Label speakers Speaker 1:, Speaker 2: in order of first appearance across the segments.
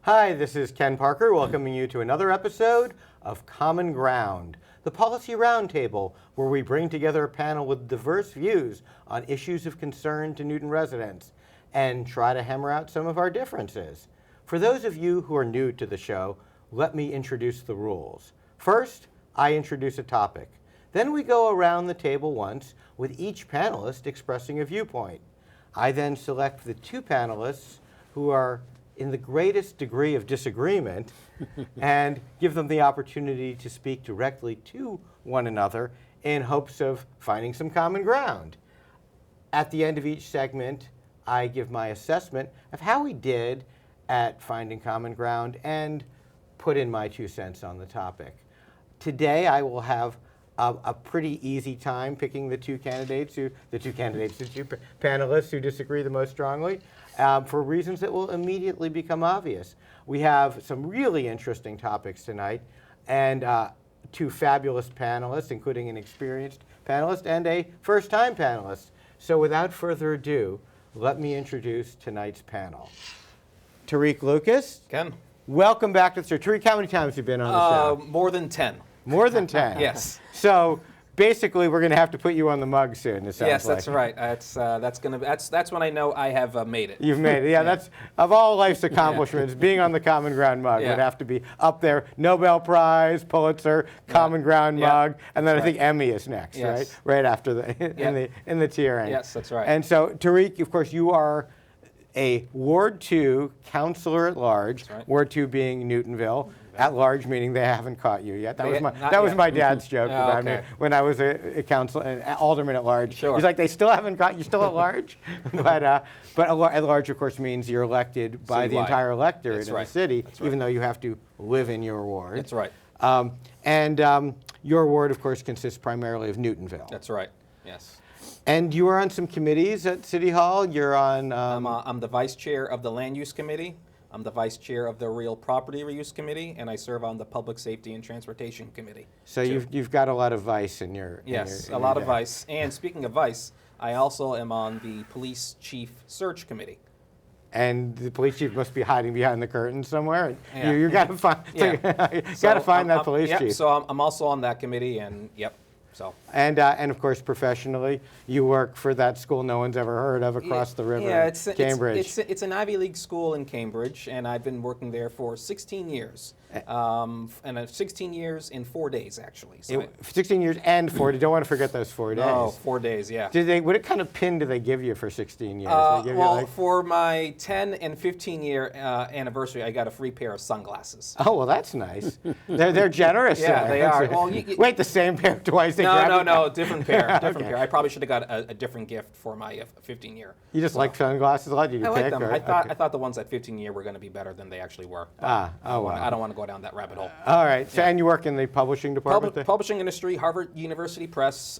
Speaker 1: Hi, this is Ken Parker welcoming you to another episode of Common Ground, the policy roundtable where we bring together a panel with diverse views on issues of concern to Newton residents and try to hammer out some of our differences. For those of you who are new to the show, let me introduce the rules. First, I introduce a topic. Then we go around the table once with each panelist expressing a viewpoint. I then select the two panelists who are in the greatest degree of disagreement and give them the opportunity to speak directly to one another in hopes of finding some common ground. At the end of each segment, I give my assessment of how we did at finding common ground and put in my 2 cents on the topic. Today, I will have a pretty easy time picking the two panelists who disagree the most strongly for reasons that will immediately become obvious. We have some really interesting topics tonight and two fabulous panelists, including an experienced panelist and a first-time panelist. So without further ado, let me introduce tonight's panel. Tarik Lucas.
Speaker 2: Ken.
Speaker 1: Welcome back to the show. Tarik, how many times have you been on the show?
Speaker 2: More than 10.
Speaker 1: More than 10?
Speaker 2: Yes.
Speaker 1: So basically, we're going to have to put you on the mug soon, it sounds
Speaker 2: yes,
Speaker 1: like.
Speaker 2: that's right. That's when I know I have made it.
Speaker 1: You've made it. Yeah, that's, of all life's accomplishments, being on the Common Ground mug would have to be up there. Nobel Prize, Pulitzer, Common Ground mug, and then I think Emmy is next, right? Right after in the tier end.
Speaker 2: Yes, that's right.
Speaker 1: And so, Tarik, of course, you are a Ward 2 counselor at large,
Speaker 2: right.
Speaker 1: Ward 2 being Newtonville. At large, meaning they haven't caught you yet. That was my dad's joke about me when I was a alderman at large.
Speaker 2: Sure.
Speaker 1: He's like, they still haven't caught you, still at large? But at large, of course, means you're elected by the entire electorate in the city, even though you have to live in your ward.
Speaker 2: That's right.
Speaker 1: Your ward, of course, consists primarily of Newtonville.
Speaker 2: That's right. Yes.
Speaker 1: And you are on some committees at City Hall. You're on.
Speaker 2: I'm the vice chair of the Land Use Committee. I'm the vice chair of the Real Property Reuse Committee, and I serve on the Public Safety and Transportation Committee.
Speaker 1: So you've got a lot of vice in your.
Speaker 2: Yes, a lot of vice. And speaking of vice, I also am on the Police Chief Search Committee.
Speaker 1: And the police chief must be hiding behind the curtain somewhere.
Speaker 2: Yeah.
Speaker 1: You got to find. That police chief.
Speaker 2: So I'm also on that committee, and So.
Speaker 1: And of course, professionally, you work for that school no one's ever heard of across the river, Cambridge.
Speaker 2: It's an Ivy League school in Cambridge, and I've been working there for 16 years. And 16 years in 4 days, actually. So
Speaker 1: 16 years and 4 days. Don't want to forget those 4 days.
Speaker 2: Oh, 4 days, yeah.
Speaker 1: What kind of pin do they give you for 16 years?
Speaker 2: For my 10 and 15-year anniversary, I got a free pair of sunglasses.
Speaker 1: Oh, well, that's nice. They're generous.
Speaker 2: Yeah, they are. Well,
Speaker 1: wait, the same pair twice?
Speaker 2: No, different pair. Different pair. I probably should have got a different gift for my 15-year.
Speaker 1: You just like sunglasses a lot?
Speaker 2: I like them. I thought the ones at 15-year were going to be better than they actually were.
Speaker 1: Wow.
Speaker 2: I don't want to go down that rabbit hole.
Speaker 1: All right. So, and you work in the publishing department?
Speaker 2: Publishing industry, Harvard University Press.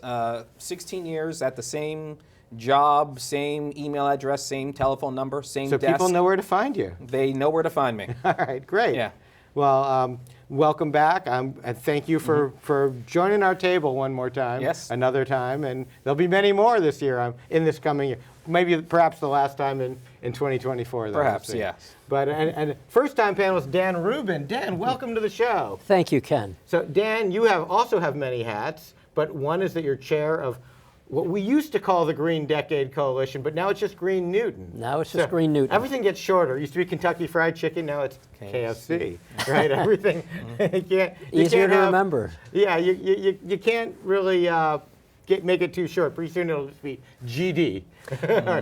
Speaker 2: 16 years at the same job, same email address, same telephone number, same desk.
Speaker 1: So people know where to find you.
Speaker 2: They know where to find me.
Speaker 1: All right. Great.
Speaker 2: Yeah.
Speaker 1: Well, welcome back. And thank you for joining our table one more time.
Speaker 2: Yes.
Speaker 1: Another time. And there'll be many more this year, in this coming year. Perhaps the last time in 2024.
Speaker 2: Perhaps, yes.
Speaker 1: But and first-time panelist Dan Ruben. Dan, welcome to the show.
Speaker 3: Thank you, Ken.
Speaker 1: So Dan, you also have many hats, but one is that you're chair of what we used to call the Green Decade Coalition, but now it's just Green Newton.
Speaker 3: Now it's just Green Newton.
Speaker 1: Everything gets shorter. It used to be Kentucky Fried Chicken, now it's KFC, right? Everything.
Speaker 3: Easier to remember.
Speaker 1: Yeah, you can't really make it too short. Pretty soon it'll just be GD. GN, or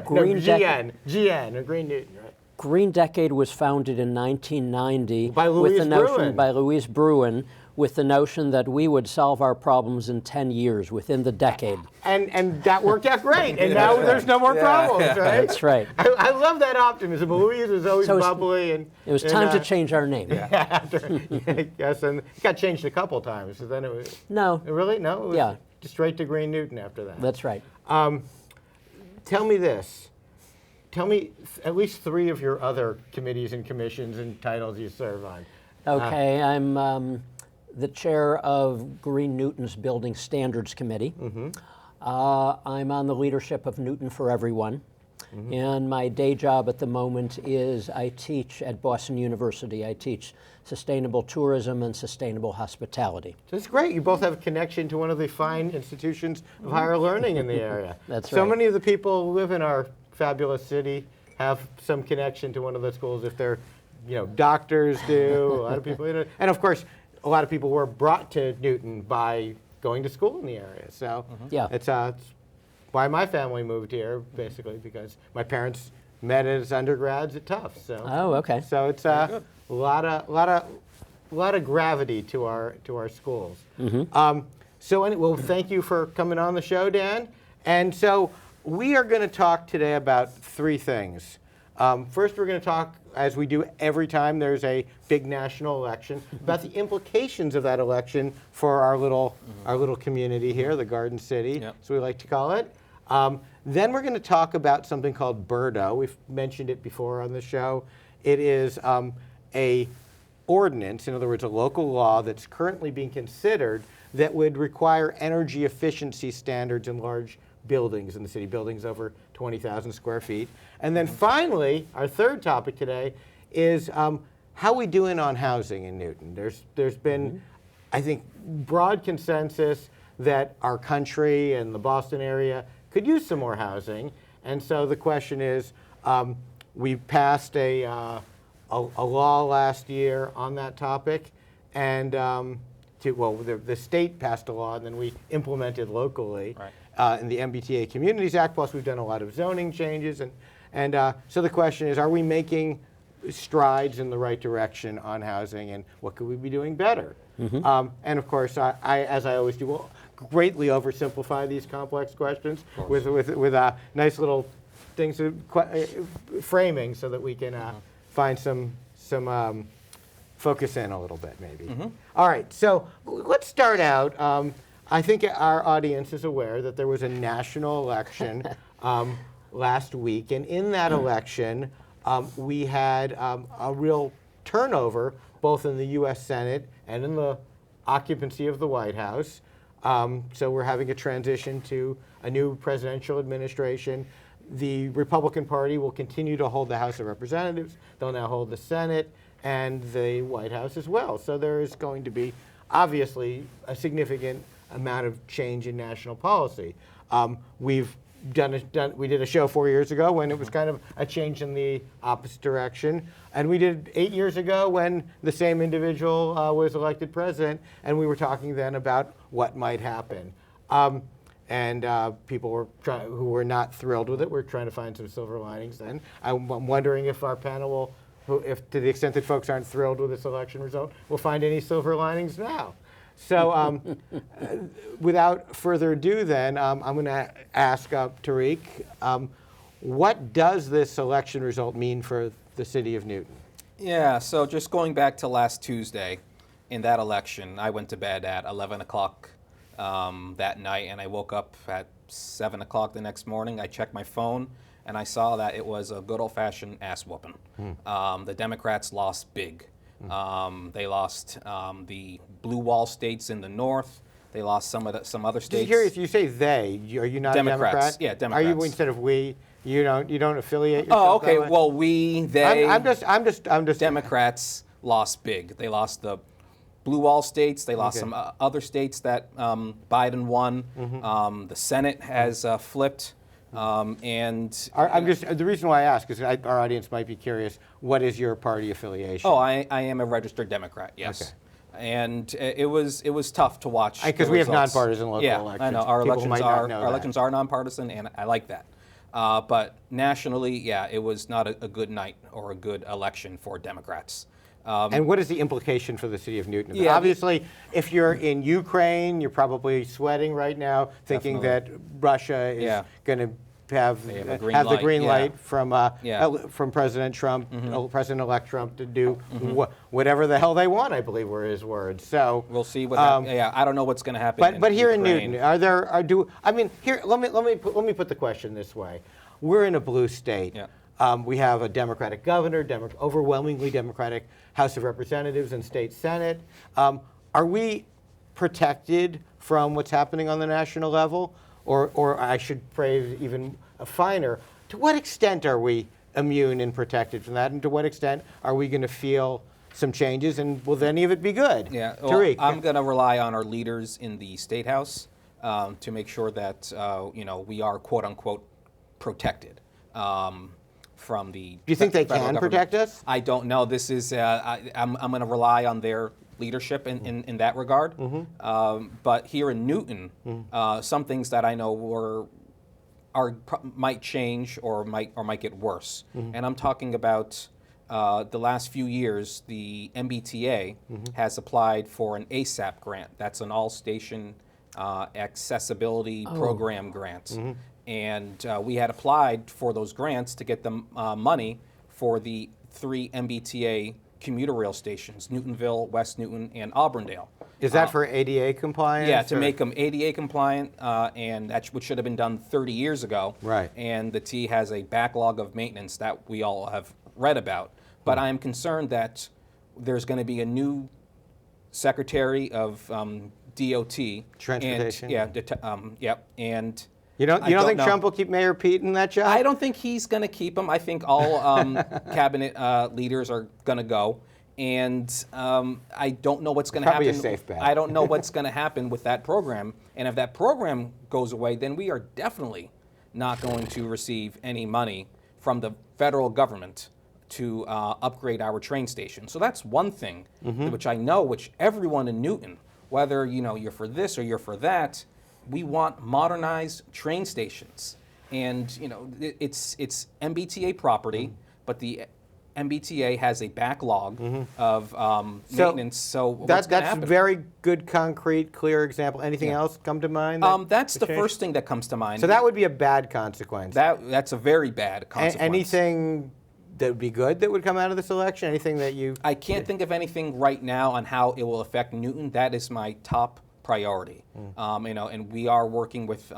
Speaker 1: Green Newton, right?
Speaker 3: Green Decade was founded in 1990
Speaker 1: by
Speaker 3: Louise Bruin, with the notion that we would solve our problems in 10 years, within the decade.
Speaker 1: And that worked out great, and now there's no more problems, right?
Speaker 3: That's right.
Speaker 1: I love that optimism. Louise is always bubbly. And
Speaker 3: it was time to change our name.
Speaker 1: Yes, and it got changed a couple times. So then it was...
Speaker 3: No.
Speaker 1: Really? No? It was just straight to Green Newton after that.
Speaker 3: That's right.
Speaker 1: Tell me this. Tell me at least 3 of your other committees and commissions and titles you serve on.
Speaker 3: Okay, I'm the chair of Green Newton's Building Standards Committee. I'm on the leadership of Newton for Everyone. And my day job at the moment is I teach at Boston University. I teach sustainable tourism and sustainable hospitality.
Speaker 1: That's great. You both have a connection to one of the fine institutions of higher learning in the area.
Speaker 3: That's
Speaker 1: so
Speaker 3: right.
Speaker 1: many of the people who live in our fabulous city have some connection to one of those schools. If they're, doctors do, a lot of people, and of course, a lot of people were brought to Newton by going to school in the area. So
Speaker 3: Yeah.
Speaker 1: it's why my family moved here, basically, because my parents met as undergrads at Tufts. So
Speaker 3: Oh, okay.
Speaker 1: so it's a lot of gravity to our schools. Well, thank you for coming on the show, Dan. And so we are going to talk today about three things. First, we're going to talk, as we do every time there's a big national election, about the implications of that election for our little community here, the Garden City, as we like to call it. Then we're going to talk about something called Berdo. We've mentioned it before on the show. It is a ordinance, in other words, a local law that's currently being considered that would require energy efficiency standards in large buildings in the city, buildings over 20,000 square feet. And then finally, our third topic today is how we doing on housing in Newton. There's been, I think, broad consensus that our country and the Boston area could use some more housing. And so the question is, we passed a law last year on that topic, and the state passed a law, and then we implemented locally in the MBTA Communities Act. Plus, we've done a lot of zoning changes, and so the question is, are we making strides in the right direction on housing, and what could we be doing better? And of course, I, as I always do, will greatly oversimplify these complex questions with nice little things, framing, so that we can find some focus in a little bit, maybe. All right, so let's start out. I think our audience is aware that there was a national election last week, and in that election, we had a real turnover, both in the U.S. Senate and in the occupancy of the White House. So we're having a transition to a new presidential administration. The Republican Party will continue to hold the House of Representatives. They'll now hold the Senate and the White House as well. So there is going to be, obviously, a significant amount of change in national policy. We did a show 4 years ago when it was kind of a change in the opposite direction. And we did 8 years ago when the same individual was elected president, and we were talking then about what might happen. People who were not thrilled with it were trying to find some silver linings then. I'm wondering if our panel will, if to the extent that folks aren't thrilled with this election result, will find any silver linings now. So without further ado then, I'm going to ask Tarik, what does this election result mean for the city of Newton?
Speaker 2: Yeah, so just going back to last Tuesday, in that election, I went to bed at 11 o'clock that night, and I woke up at 7 o'clock the next morning. I checked my phone, and I saw that it was a good old-fashioned ass-whooping. The Democrats lost big. They lost the blue wall states in the north. They lost some other states.
Speaker 1: Just curious, you say they. Are you not
Speaker 2: Democrats.
Speaker 1: a Democrat?
Speaker 2: Yeah, Democrats.
Speaker 1: Are you instead of we? You don't affiliate yourself?
Speaker 2: Oh, okay.
Speaker 1: That way?
Speaker 2: Well, we, they.
Speaker 1: I'm just.
Speaker 2: Democrats lost big. They lost the blue wall states. They lost some other states that Biden won. The Senate has flipped.
Speaker 1: The reason why I ask is our audience might be curious. What is your party affiliation?
Speaker 2: Oh, I am a registered Democrat. Yes. Okay. And it was tough to watch
Speaker 1: because we have nonpartisan local elections.
Speaker 2: I know our
Speaker 1: People
Speaker 2: elections are nonpartisan, and I like that. But nationally, it was not a good night or a good election for Democrats.
Speaker 1: And what is the implication for the city of Newton? Yeah, obviously, if you're in Ukraine, you're probably sweating right now, thinking that Russia is going to have the green light from President Trump, President-elect Trump, to do whatever the hell they want, I believe were his words. So
Speaker 2: we'll see what I don't know what's going to happen.
Speaker 1: But here in Newton, let me put the question this way: we're in a blue state. Yeah. We have a Democratic governor, overwhelmingly Democratic House of Representatives and state Senate. Are we protected from what's happening on the national level? Or I should phrase even finer. To what extent are we immune and protected from that, and to what extent are we going to feel some changes, and will any of it be good?
Speaker 2: Yeah, well,
Speaker 1: Tarik.
Speaker 2: I'm going to rely on our leaders in the State House to make sure that we are quote unquote protected from the.
Speaker 1: Do you think they
Speaker 2: federal
Speaker 1: can
Speaker 2: government.
Speaker 1: protect us?
Speaker 2: I don't know. This is I'm going to rely on their leadership in that regard. But here in Newton, some things that I know might change or might get worse, and I'm talking about. The last few years, the MBTA has applied for an ASAP grant. That's an all-station accessibility program grant. And we had applied for those grants to get the money for the 3 MBTA commuter rail stations, Newtonville, West Newton, and Auburndale.
Speaker 1: Is that for ADA compliance?
Speaker 2: Yeah, to
Speaker 1: or?
Speaker 2: make them ADA compliant, and that which should have been done 30 years ago.
Speaker 1: Right.
Speaker 2: And the T has a backlog of maintenance that we all have read about. But I am concerned that there's going to be a new Secretary of DOT.
Speaker 1: Transportation.
Speaker 2: And
Speaker 1: You don't think
Speaker 2: know.
Speaker 1: Trump will keep Mayor Pete in that job?
Speaker 2: I don't think he's going to keep him. I think all cabinet leaders are going to go. And I don't know what's going to happen.
Speaker 1: Probably a safe bet.
Speaker 2: I don't know what's going to happen with that program. And if that program goes away, then we are definitely not going to receive any money from the federal government to upgrade our train station. So that's one thing, which I know, which everyone in Newton, whether you're for this or you're for that, we want modernized train stations. And it's MBTA property, but the MBTA has a backlog of maintenance. So what's going to happen?
Speaker 1: That's a very good, concrete, clear example. Anything else come to mind?
Speaker 2: That's the first thing that comes to mind.
Speaker 1: So that would be a bad consequence.
Speaker 2: That's a very bad consequence.
Speaker 1: Anything that would be good that would come out of this election? Anything that you...
Speaker 2: I can't think of anything right now on how it will affect Newton. That is my top priority. And we are working with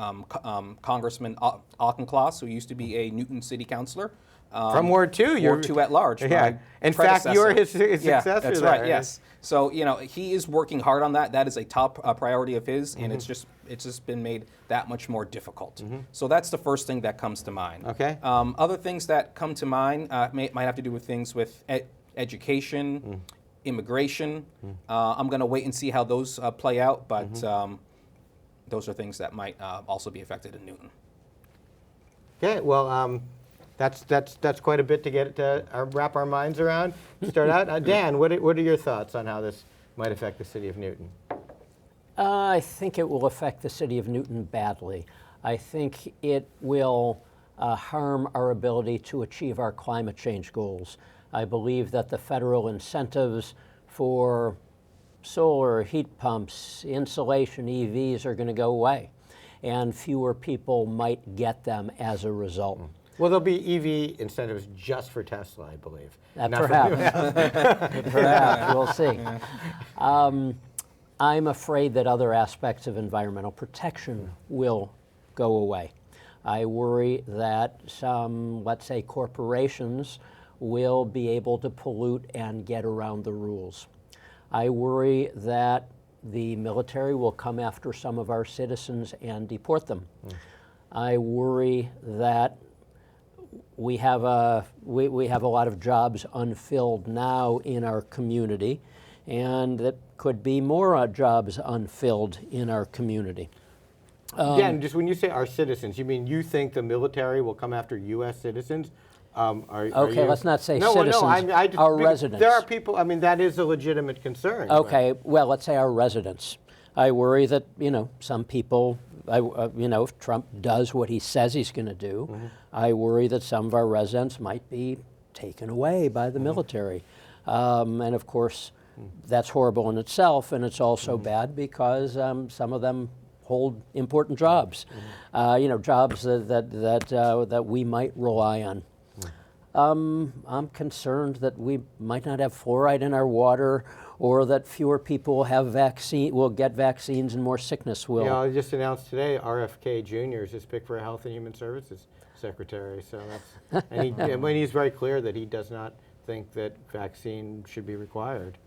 Speaker 2: Congressman Auchincloss, who used to be a Newton City Councilor.
Speaker 1: From Ward 2.
Speaker 2: Ward 2 at large.
Speaker 1: Yeah. In fact, you're his successor
Speaker 2: that's
Speaker 1: there.
Speaker 2: right, yes. So, he is working hard on that. That is a top priority of his, and it's just been made that much more difficult. So that's the first thing that comes to mind.
Speaker 1: Okay.
Speaker 2: Other things that come to mind might have to do with things with education, immigration. I'm going to wait and see how those play out, but those are things that might also be affected in Newton.
Speaker 1: Okay, well, that's quite a bit to get to wrap our minds around. Start out, Dan. What are your thoughts on how this might affect the city of Newton?
Speaker 3: I think it will affect the city of Newton badly. I think it will harm our ability to achieve our climate change goals. I believe that the federal incentives for solar, heat pumps, insulation, EVs are going to go away, and fewer people might get them as a result.
Speaker 1: Well, there'll be EV incentives just for Tesla, I believe.
Speaker 3: Perhaps. Perhaps. We'll see. I'm afraid that other aspects of environmental protection will go away. I worry that some, let's say, corporations will be able to pollute and get around the rules. I worry that the military will come after some of our citizens and deport them. I worry that we have a lot of jobs unfilled now in our community, and that could be more jobs unfilled in our community.
Speaker 1: Dan, just when you say our citizens, you mean you think the military will come after U.S. citizens?
Speaker 3: Let's not say citizens, our residents.
Speaker 1: There are people, that is a legitimate concern.
Speaker 3: Okay, well, let's say our residents. I worry that, some people, if Trump does what he says he's going to do, I worry that some of our residents might be taken away by the military. And of course, that's horrible in itself, and it's also bad because some of them hold important jobs, jobs that we might rely on. I'm concerned that we might not have fluoride in our water, or that fewer people will get vaccines and more sickness will.
Speaker 1: I just announced today RFK Jr. is his pick for a Health and Human Services Secretary. So and he's very clear that he does not think that vaccine should be required.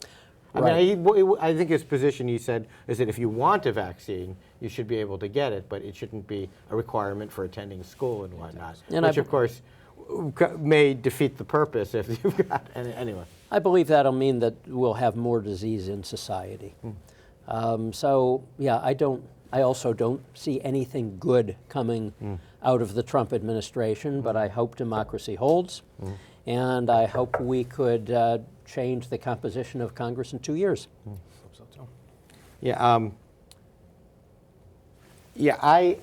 Speaker 3: Right.
Speaker 1: I think his position, he said, is that if you want a vaccine, you should be able to get it, but it shouldn't be a requirement for attending school and whatnot,
Speaker 3: And
Speaker 1: which, of course, may defeat the purpose if you've got, anyway.
Speaker 3: I believe that'll mean that we'll have more disease in society. So, yeah, I also don't see anything good coming out of the Trump administration, but I hope democracy holds, and I hope we could change the composition of Congress in 2 years.
Speaker 1: Yeah, I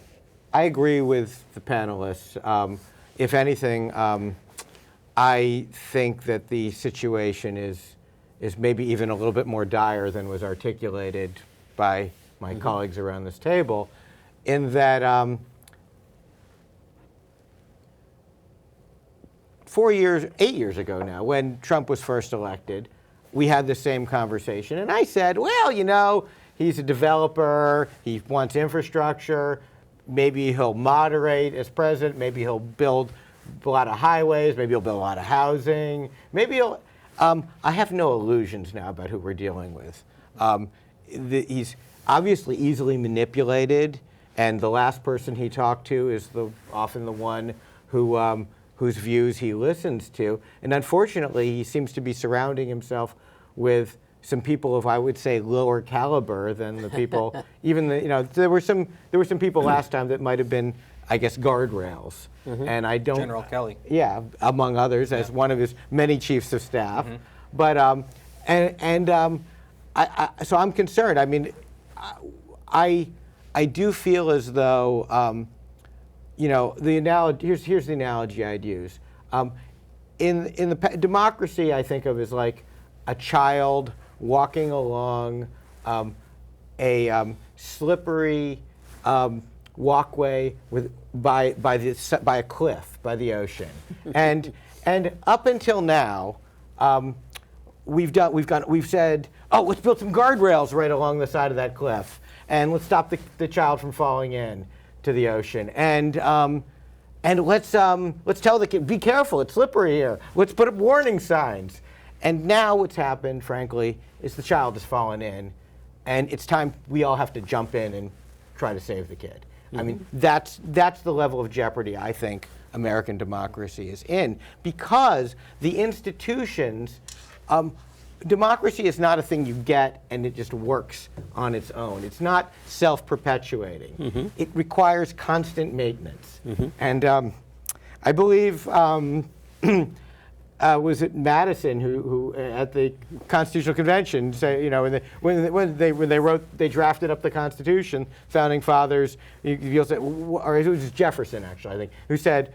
Speaker 1: agree with the panelists. If anything, I think that the situation is maybe even a little bit more dire than was articulated by my colleagues around this table, in that 8 years ago now, when Trump was first elected, we had the same conversation. And I said, well, you know, he's a developer, he wants infrastructure, maybe he'll moderate as president, maybe he'll build a lot of highways, maybe he'll build a lot of housing, maybe he'll, I have no illusions now about who we're dealing with. He's obviously easily manipulated, and the last person he talked to is often the one whose views he listens to. And unfortunately, he seems to be surrounding himself with some people of, I would say, lower caliber than the people, there were some people last time that might have been, I guess, guardrails. And I don't...
Speaker 2: General Kelly.
Speaker 1: Yeah, among others, as one of his many chiefs of staff. But, so I'm concerned. I mean, I do feel as though, the analogy, here's the analogy I'd use. In the democracy, I think of as like a child walking along a slippery walkway by a cliff, by the ocean, and up until now, we've said, oh, let's build some guardrails right along the side of that cliff, and let's stop the child from falling in to the ocean, and let's tell the kid, be careful, it's slippery here. Let's put up warning signs. And now what's happened, frankly, is the child has fallen in, and it's time we all have to jump in and try to save the kid. I mean, that's the level of jeopardy I think American democracy is in, because the institutions, democracy is not a thing you get and it just works on its own. It's not self-perpetuating. It requires constant maintenance. And I believe, was it Madison who at the Constitutional Convention say, when they drafted up the Constitution, founding fathers, you'll say, or it was Jefferson actually, I think, who said,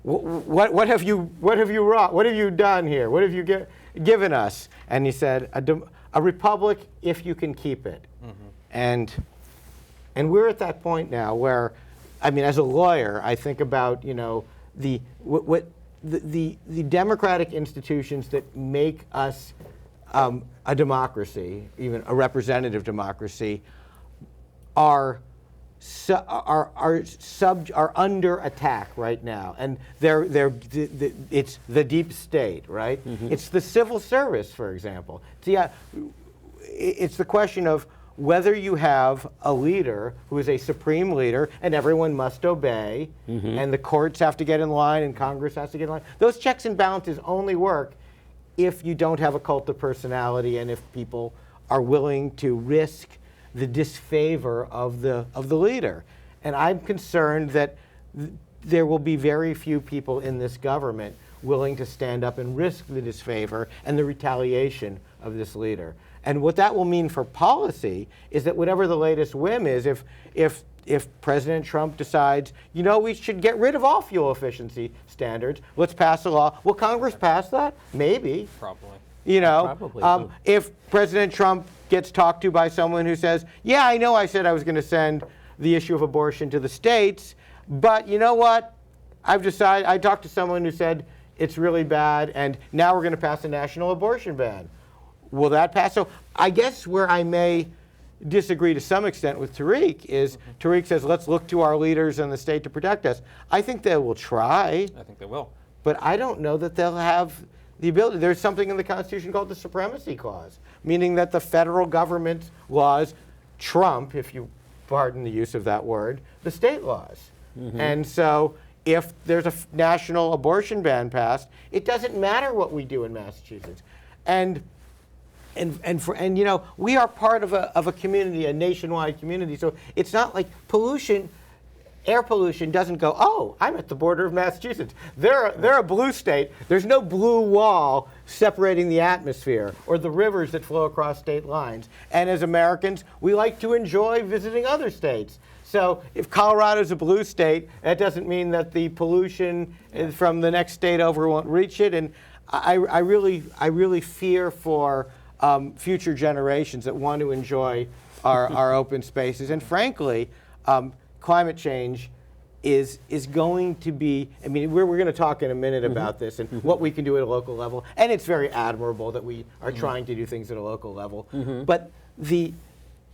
Speaker 1: what have you wrought? What have you done here? What have you given us? And he said, a republic if you can keep it. And we're at that point now where, I mean, as a lawyer, I think about the democratic institutions that make us a democracy, even a representative democracy, are under attack right now, and it's the deep state, right? It's the civil service, for example. It's the question of whether you have a leader who is a supreme leader and everyone must obey, and the courts have to get in line and Congress has to get in line. Those checks and balances only work if you don't have a cult of personality and if people are willing to risk the disfavor of the leader. And I'm concerned that there will be very few people in this government willing to stand up and risk the disfavor and the retaliation of this leader. And what that will mean for policy is that whatever the latest whim is, if President Trump decides, we should get rid of all fuel efficiency standards, let's pass a law. Will Congress pass that? Maybe.
Speaker 2: Probably.
Speaker 3: Probably.
Speaker 1: If President Trump gets talked to by someone who says, yeah, I know I said I was going to send the issue of abortion to the states, but you know what? I've decided, I talked to someone who said it's really bad, and now we're going to pass a national abortion ban. Will that pass? So I guess where I may disagree to some extent with Tarik is Tarik says, let's look to our leaders in the state to protect us. I think they will try.
Speaker 2: I think they will.
Speaker 1: But I don't know that they'll have the ability. There's something in the Constitution called the Supremacy Clause, meaning that the federal government's laws trump, if you pardon the use of that word, the state laws. And so if there's a national abortion ban passed, it doesn't matter what we do in Massachusetts. And you know, we are part of a community, a nationwide community. So it's not like pollution, air pollution doesn't go, oh, I'm at the border of Massachusetts. They're a blue state. There's no blue wall separating the atmosphere or the rivers that flow across state lines. And as Americans, we like to enjoy visiting other states. So if Colorado's a blue state, that doesn't mean that the pollution from the next state over won't reach it. And I really fear for future generations that want to enjoy our open spaces. And frankly, climate change is going to be, I mean, we're going to talk in a minute about this and what we can do at a local level. And it's very admirable that we are trying to do things at a local level. But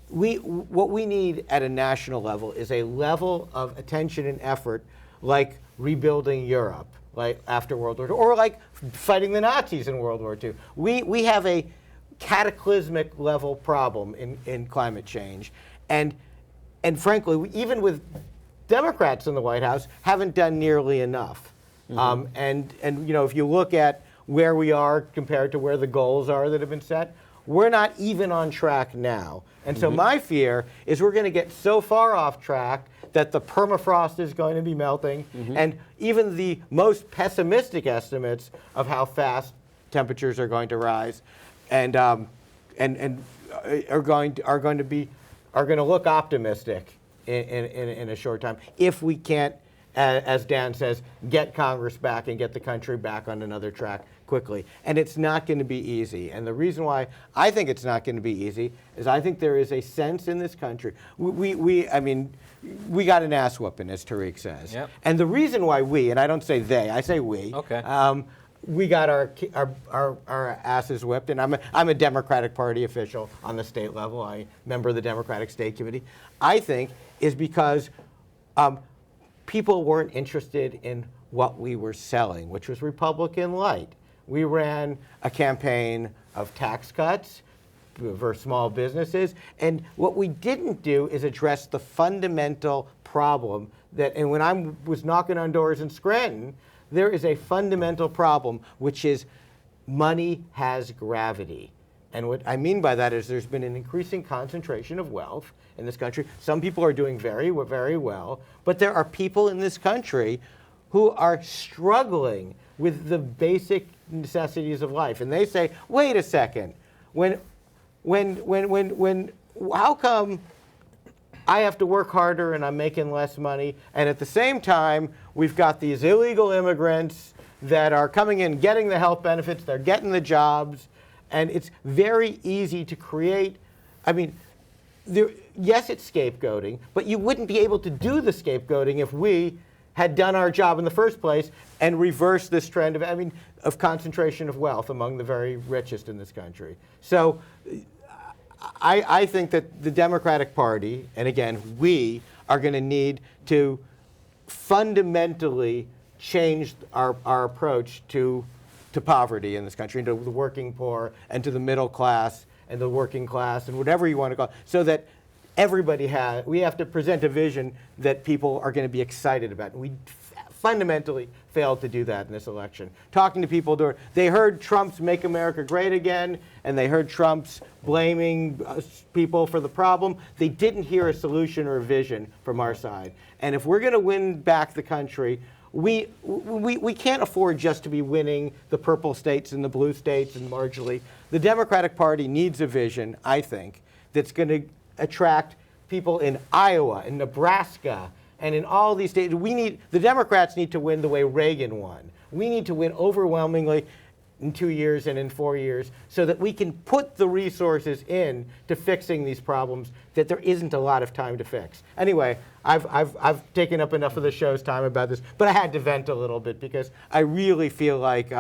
Speaker 1: what we need at a national level is a level of attention and effort like rebuilding Europe, like after World War II, or like fighting the Nazis in World War II. We have a cataclysmic level problem in climate change. And frankly, even with Democrats in the White House, haven't done nearly enough. And you know, if you look at where we are compared to where the goals are that have been set, we're not even on track now. And so my fear is we're going to get so far off track that the permafrost is going to be melting, and even the most pessimistic estimates of how fast temperatures are going to rise, and are going to look optimistic in a short time if we can't, as Dan says, get Congress back and get the country back on another track quickly. And it's not going to be easy. And the reason why I think it's not going to be easy is I think there is a sense in this country. I mean, we got an ass whooping, as Tarik says.
Speaker 2: Yep.
Speaker 1: And the reason why we, and I don't say they, I say we.
Speaker 2: Okay.
Speaker 1: We got our asses whipped, and I'm a Democratic Party official on the state level. I'm a member of the Democratic State Committee. I think is because people weren't interested in what we were selling, which was Republican light. We ran a campaign of tax cuts for small businesses, and what we didn't do is address the fundamental problem that, and when I was knocking on doors in Scranton, there is a fundamental problem, which is money has gravity. And what I mean by that is there's been an increasing concentration of wealth in this country. Some people are doing very, very well, but there are people in this country who are struggling with the basic necessities of life. And they say, wait a second, how come I have to work harder and I'm making less money, and at the same time, we've got these illegal immigrants that are coming in, getting the health benefits, they're getting the jobs, and it's very easy to create, I mean, yes, it's scapegoating, but you wouldn't be able to do the scapegoating if we had done our job in the first place and reversed this trend of concentration of wealth among the very richest in this country. So I think that the Democratic Party, and again, we are going to need to fundamentally change our approach to poverty in this country, and to the working poor, and to the middle class, and the working class, and whatever you want to call it, so that we have to present a vision that people are going to be excited about. And we fundamentally failed to do that in this election. Talking to people, they heard Trump's Make America Great Again, and they heard Trump's blaming people for the problem. They didn't hear a solution or a vision from our side. And if we're going to win back the country, we can't afford just to be winning the purple states and the blue states and marginally. The Democratic Party needs a vision, I think, that's going to attract people in Iowa, in Nebraska, and in all these states. The Democrats need to win the way Reagan won. We need to win overwhelmingly in 2 years and in 4 years so that we can put the resources in to fixing these problems that there isn't a lot of time to fix. Anyway, I've taken up enough of the show's time about this, but I had to vent a little bit because I really feel like,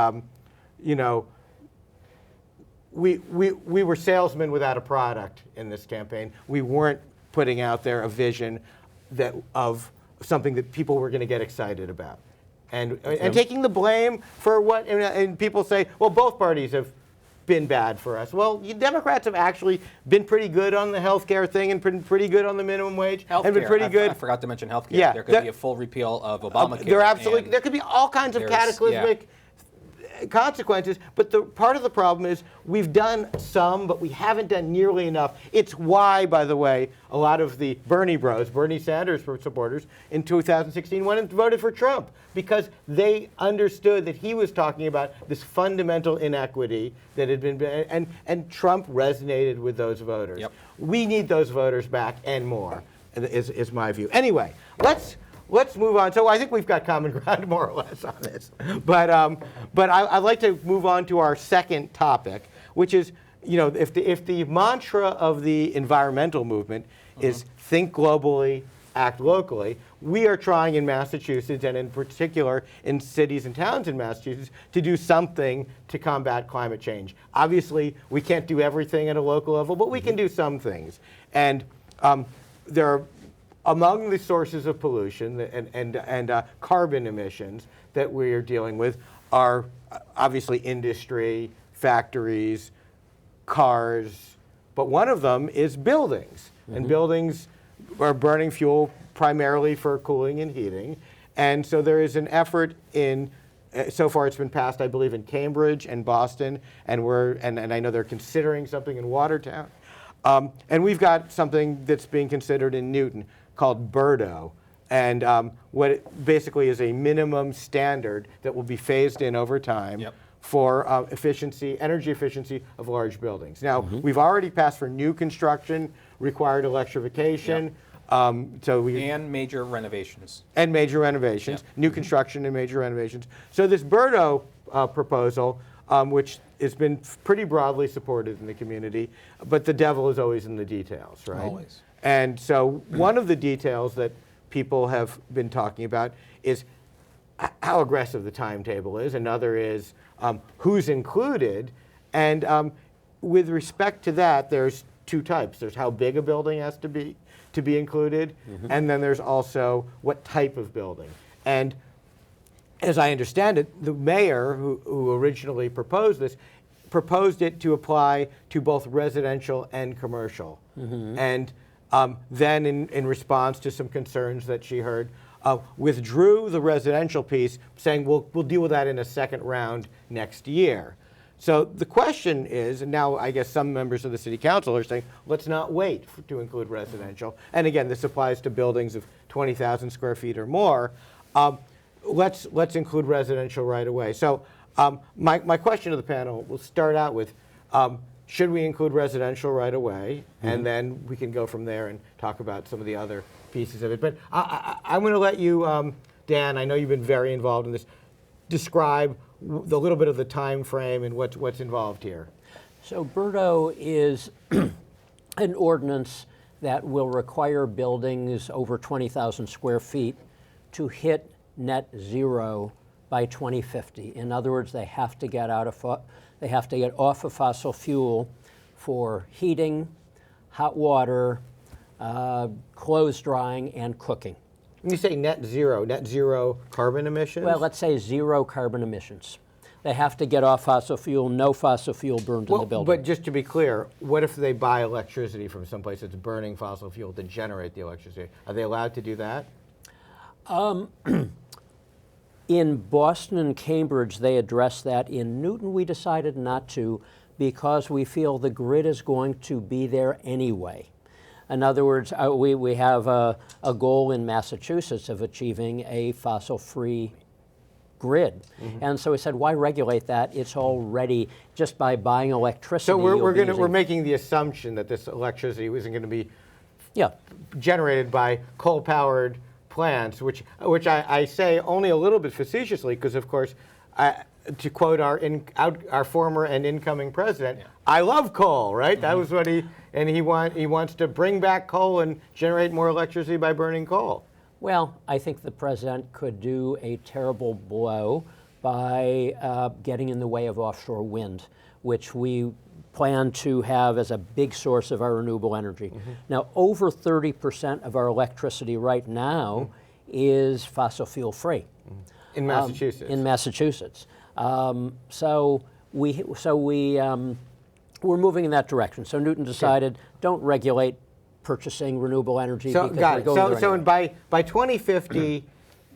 Speaker 1: we were salesmen without a product in this campaign. We weren't putting out there a vision of something that people were going to get excited about. and taking the blame for what, and people say, well, both parties have been bad for us. Well, you Democrats have actually been pretty good on the health care thing and been pretty good on the minimum wage.
Speaker 2: Healthcare.
Speaker 1: And been pretty good.
Speaker 2: I forgot to mention healthcare.
Speaker 1: Yeah,
Speaker 2: there could be a full repeal of Obamacare.
Speaker 1: There absolutely, there could be all kinds of cataclysmic consequences, but the part of the problem is we've done some, but we haven't done nearly enough. It's why, by the way, a lot of the Bernie Sanders supporters in 2016 went and voted for Trump, because they understood that he was talking about this fundamental inequity that had been, and Trump resonated with those voters.
Speaker 2: Yep.
Speaker 1: We need those voters back and more, is my view. Anyway, let's move on. So I think we've got common ground more or less on this. But I'd like to move on to our second topic, which is, if the mantra of the environmental movement is think globally, act locally, we are trying in Massachusetts, and in particular in cities and towns in Massachusetts, to do something to combat climate change. Obviously, we can't do everything at a local level, but we can do some things. And there are, among the sources of pollution and carbon emissions that we are dealing with are obviously industry, factories, cars, but one of them is buildings. And buildings are burning fuel primarily for cooling and heating. And so there is an effort in, so far it's been passed, I believe, in Cambridge and Boston, and I know they're considering something in Watertown. And we've got something that's being considered in Newton called Berdo, and what it basically is a minimum standard that will be phased in over time for energy efficiency of large buildings. Now, we've already passed for new construction, required electrification,
Speaker 2: and major renovations.
Speaker 1: And major renovations, new construction and major renovations. So this Berdo proposal, which has been pretty broadly supported in the community, but the devil is always in the details, right?
Speaker 2: Always.
Speaker 1: And so one of the details that people have been talking about is how aggressive the timetable is. Another is who's included. And with respect to that, there's two types. There's how big a building has to be included, and then there's also what type of building. And as I understand it, the mayor who originally proposed this proposed it to apply to both residential and commercial. And then in response to some concerns that she heard, withdrew the residential piece, saying we'll deal with that in a second round next year. So the question is, and now I guess some members of the city council are saying, let's not wait to include residential. And again, this applies to buildings of 20,000 square feet or more. Let's include residential right away. So my question to the panel will start out with, should we include residential right away? And then we can go from there and talk about some of the other pieces of it. But I'm going to let you, Dan, I know you've been very involved in this, describe a little bit of the time frame and what's involved here.
Speaker 3: So Berdo is an ordinance that will require buildings over 20,000 square feet to hit net zero by 2050. In other words, they have to get off of fossil fuel for heating, hot water, clothes drying, and cooking.
Speaker 1: When you say net zero carbon emissions?
Speaker 3: Well, let's say zero carbon emissions. They have to get off fossil fuel, no fossil fuel burned in the building.
Speaker 1: But just to be clear, what if they buy electricity from someplace that's burning fossil fuel to generate the electricity? Are they allowed to do that?
Speaker 3: In Boston and Cambridge, they addressed that. In Newton, we decided not to because we feel the grid is going to be there anyway. In other words, we have a goal in Massachusetts of achieving a fossil-free grid. And so we said, why regulate that? It's already, just by buying electricity.
Speaker 1: So we're making the assumption that this electricity isn't going to be generated by coal-powered plants, which I say only a little bit facetiously, because of course, to quote our former and incoming president, I love coal, right? That was what he wants to bring back coal and generate more electricity by burning coal.
Speaker 3: Well, I think the president could do a terrible blow by getting in the way of offshore wind, which we plan to have as a big source of our renewable energy. Now, over 30% of our electricity right now is fossil fuel free.
Speaker 1: In Massachusetts.
Speaker 3: In Massachusetts. We're moving in that direction. So Newton decided, don't regulate purchasing renewable energy
Speaker 1: So,
Speaker 3: because
Speaker 1: got
Speaker 3: we're
Speaker 1: it.
Speaker 3: going there
Speaker 1: So
Speaker 3: anyway.
Speaker 1: by 2050,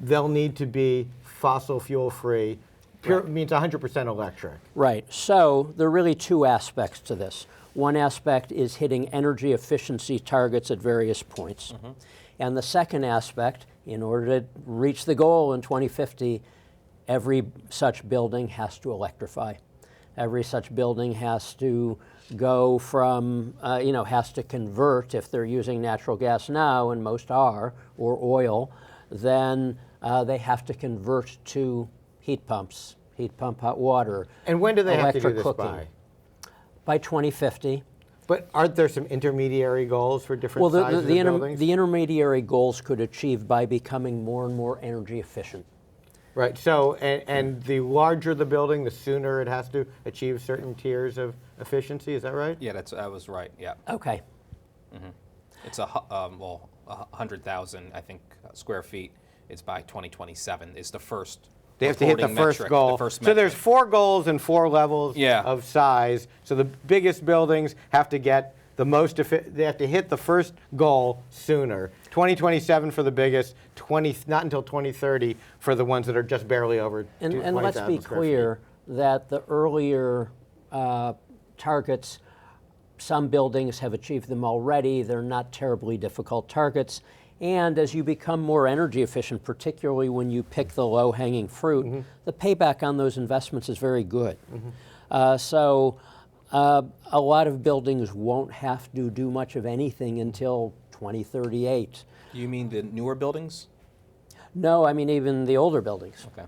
Speaker 1: they'll need to be fossil fuel free. Pure means 100% electric.
Speaker 3: Right. So there are really two aspects to this. One aspect is hitting energy efficiency targets at various points. And the second aspect, in order to reach the goal in 2050, every such building has to electrify. Every such building has to go from, has to convert, if they're using natural gas now, and most are, or oil, then they have to convert to heat pumps, heat pump hot water.
Speaker 1: And when do they have to do
Speaker 3: electric
Speaker 1: this
Speaker 3: cooking.
Speaker 1: by?
Speaker 3: By 2050.
Speaker 1: But aren't there some intermediary goals for different sizes of buildings?
Speaker 3: The intermediary goals could achieve by becoming more and more energy efficient.
Speaker 1: Right. So, and the larger the building, the sooner it has to achieve certain tiers of efficiency. Is that right?
Speaker 2: Yeah, that was right. Yeah,
Speaker 3: Okay.
Speaker 2: it's 100,000, I think, square feet. It's by 2027. Is the first.
Speaker 1: They have to hit the
Speaker 2: reporting
Speaker 1: first
Speaker 2: metric,
Speaker 1: goal.
Speaker 2: The first
Speaker 1: So there's
Speaker 2: metric.
Speaker 1: 4 goals and 4 levels
Speaker 2: Yeah.
Speaker 1: of size. So the biggest buildings have to get the most. They have to hit the first goal sooner. 2027 for the biggest. Not until 2030 for the ones that are just barely over.
Speaker 3: And
Speaker 1: 20,000
Speaker 3: let's be
Speaker 1: square
Speaker 3: clear that the earlier targets, some buildings have achieved them already. They're not terribly difficult targets. And as you become more energy efficient, particularly when you pick the low-hanging fruit, the payback on those investments is very good. So a lot of buildings won't have to do much of anything until 2038.
Speaker 2: You mean the newer buildings?
Speaker 3: No, I mean even the older buildings.
Speaker 2: Okay.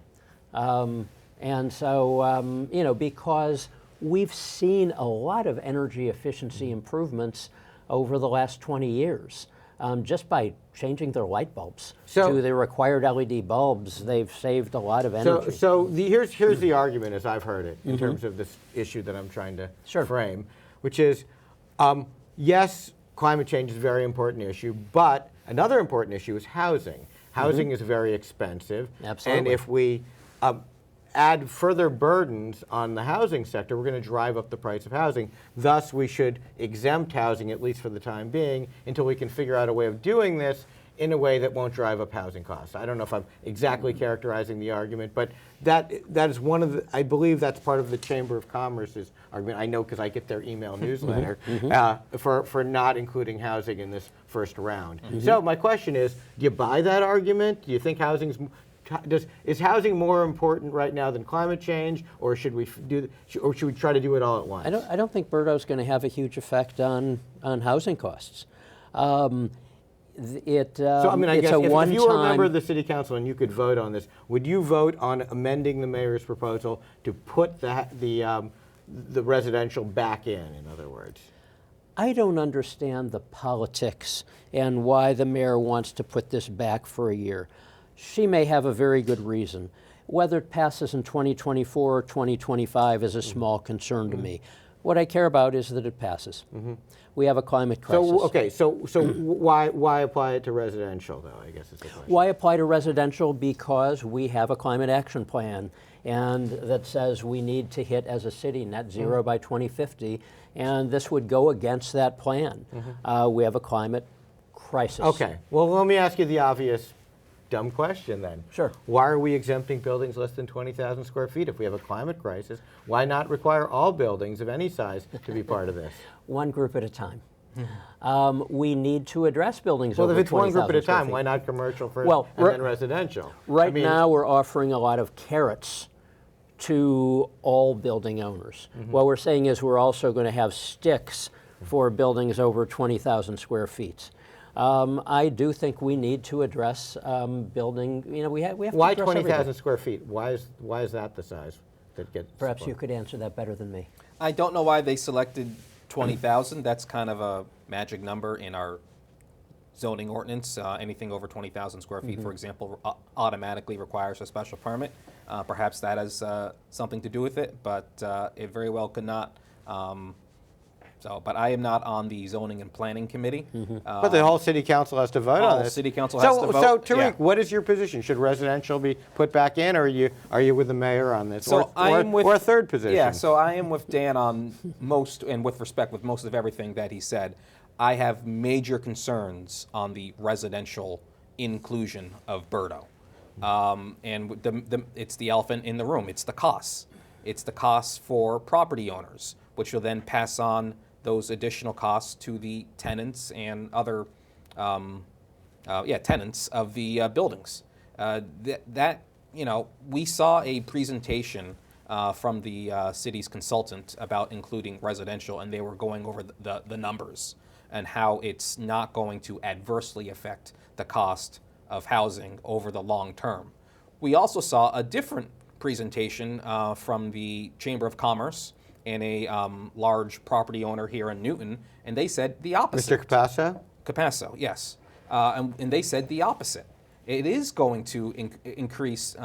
Speaker 3: And so, because we've seen a lot of energy efficiency improvements over the last 20 years, just by changing their light bulbs
Speaker 1: So-
Speaker 3: to the required LED bulbs, they've saved a lot of energy.
Speaker 1: Here's the argument as I've heard it in terms of this issue that I'm trying to
Speaker 3: Sure.
Speaker 1: frame, which is, yes, climate change is a very important issue, but another important issue is housing. Housing is very expensive.
Speaker 3: Absolutely.
Speaker 1: And if we add further burdens on the housing sector, we're going to drive up the price of housing. Thus, we should exempt housing, at least for the time being, until we can figure out a way of doing this in a way that won't drive up housing costs. I don't know if I'm exactly characterizing the argument, but that is one of the, I believe that's part of the Chamber of Commerce's argument. I know because I get their email newsletter for not including housing in this first round. So my question is, do you buy that argument? Do you think is housing more important right now than climate change, or should we should we try to do it all at once?
Speaker 3: I don't think Berdo's going to have a huge effect on housing costs.
Speaker 1: So I mean, I
Speaker 3: it's
Speaker 1: guess
Speaker 3: a
Speaker 1: if you were a member of
Speaker 3: one-time.
Speaker 1: the city council and you could vote on this, would you vote on amending the mayor's proposal to put the residential back in other words?
Speaker 3: I don't understand the politics and why the mayor wants to put this back for a year. She may have a very good reason. Whether it passes in 2024 or 2025 is a small concern to me. What I care about is that it passes. We have a climate crisis.
Speaker 1: So why apply it to residential though? I guess is the question.
Speaker 3: Why apply to residential? Because we have a climate action plan and that says we need to hit as a city net zero by 2050, and this would go against that plan. We have a climate crisis.
Speaker 1: Okay. Well, let me ask you the obvious dumb question then.
Speaker 3: Sure.
Speaker 1: Why are we exempting buildings less than 20,000 square feet if we have a climate crisis? Why not require all buildings of any size to be part of this?
Speaker 3: One group at a time. We need to address buildings
Speaker 1: Well,
Speaker 3: over
Speaker 1: if it's one group at a
Speaker 3: 20,000 square
Speaker 1: time,
Speaker 3: feet.
Speaker 1: why not commercial first
Speaker 3: Well,
Speaker 1: and then residential?
Speaker 3: Right now, we're offering a lot of carrots to all building owners. What we're saying is we're also going to have sticks for buildings over 20,000 square feet. I do think we need to address building. We have to
Speaker 1: Why
Speaker 3: address
Speaker 1: 20,000
Speaker 3: everything.
Speaker 1: square feet? Why is that the size that gets?
Speaker 3: Perhaps you could answer that better than me.
Speaker 2: I don't know why they selected 20,000. That's kind of a magic number in our zoning ordinance. Anything over 20,000 square feet, for example, automatically requires a special permit. Perhaps that has something to do with it, but it very well could not. So, but I am not on the zoning and planning committee.
Speaker 1: But the whole city council has to vote on
Speaker 2: whole
Speaker 1: this.
Speaker 2: city council has to vote,
Speaker 1: So, Tarik,
Speaker 2: yeah.
Speaker 1: what is your position? Should residential be put back in, or are you with the mayor on this,
Speaker 2: So I am with,
Speaker 1: or a third position?
Speaker 2: Yeah, so I am with Dan on most, and with respect, with most of everything that he said. I have major concerns on the residential inclusion of Berdo. And it's the elephant in the room. It's the costs. It's the costs for property owners, which will then pass on those additional costs to the tenants and other tenants of the buildings. We saw a presentation from the city's consultant about including residential, and they were going over the numbers and how it's not going to adversely affect the cost of housing over the long term. We also saw a different presentation from the Chamber of Commerce and a large property owner here in Newton, and they said the opposite.
Speaker 1: Mr. Capasso?
Speaker 2: Capasso, yes. And they said the opposite. It is going to increase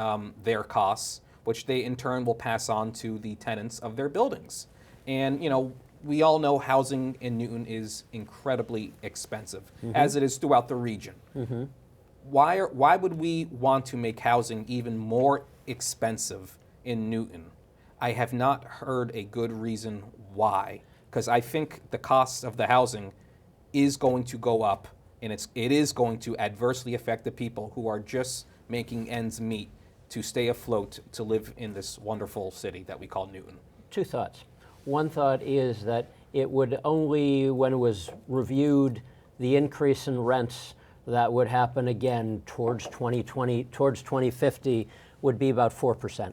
Speaker 2: their costs, which they in turn will pass on to the tenants of their buildings. And, we all know housing in Newton is incredibly expensive, as it is throughout the region. Why would we want to make housing even more expensive in Newton? I have not heard a good reason why, because I think the cost of the housing is going to go up, and it is going to adversely affect the people who are just making ends meet to stay afloat, to live in this wonderful city that we call Newton.
Speaker 3: Two thoughts. One thought is that it would only, when it was reviewed, the increase in rents that would happen again towards 2020, towards 2050, would be about 4%.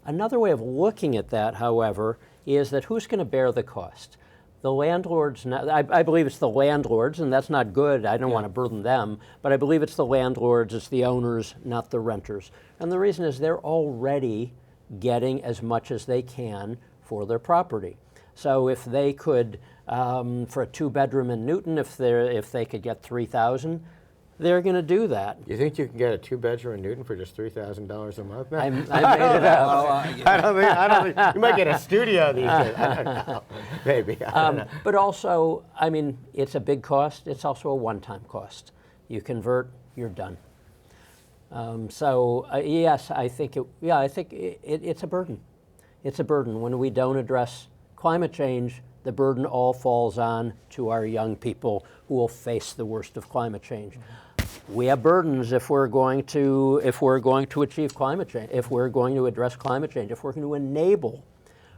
Speaker 3: Another way of looking at that, however, is that who's going to bear the cost? The landlords, I believe it's the landlords, and that's not good. I don't want to burden them, but I believe it's the landlords, it's the owners, not the renters. And the reason is they're already getting as much as they can for their property. So if they could, for a 2-bedroom in Newton, if they could get $3,000, they're going to do that.
Speaker 1: You think you can get a 2-bedroom in Newton for just $3,000 a month?
Speaker 3: I made it up.
Speaker 1: I don't think you might get a studio these days. I don't know. Maybe. I don't know.
Speaker 3: But also, I mean, it's a big cost. It's also a one-time cost. You convert, you're done. Yes, I think it's a burden. It's a burden. When we don't address climate change, the burden all falls on to our young people who will face the worst of climate change. We have burdens if we're going to achieve climate change, if we're going to address climate change, if we're going to enable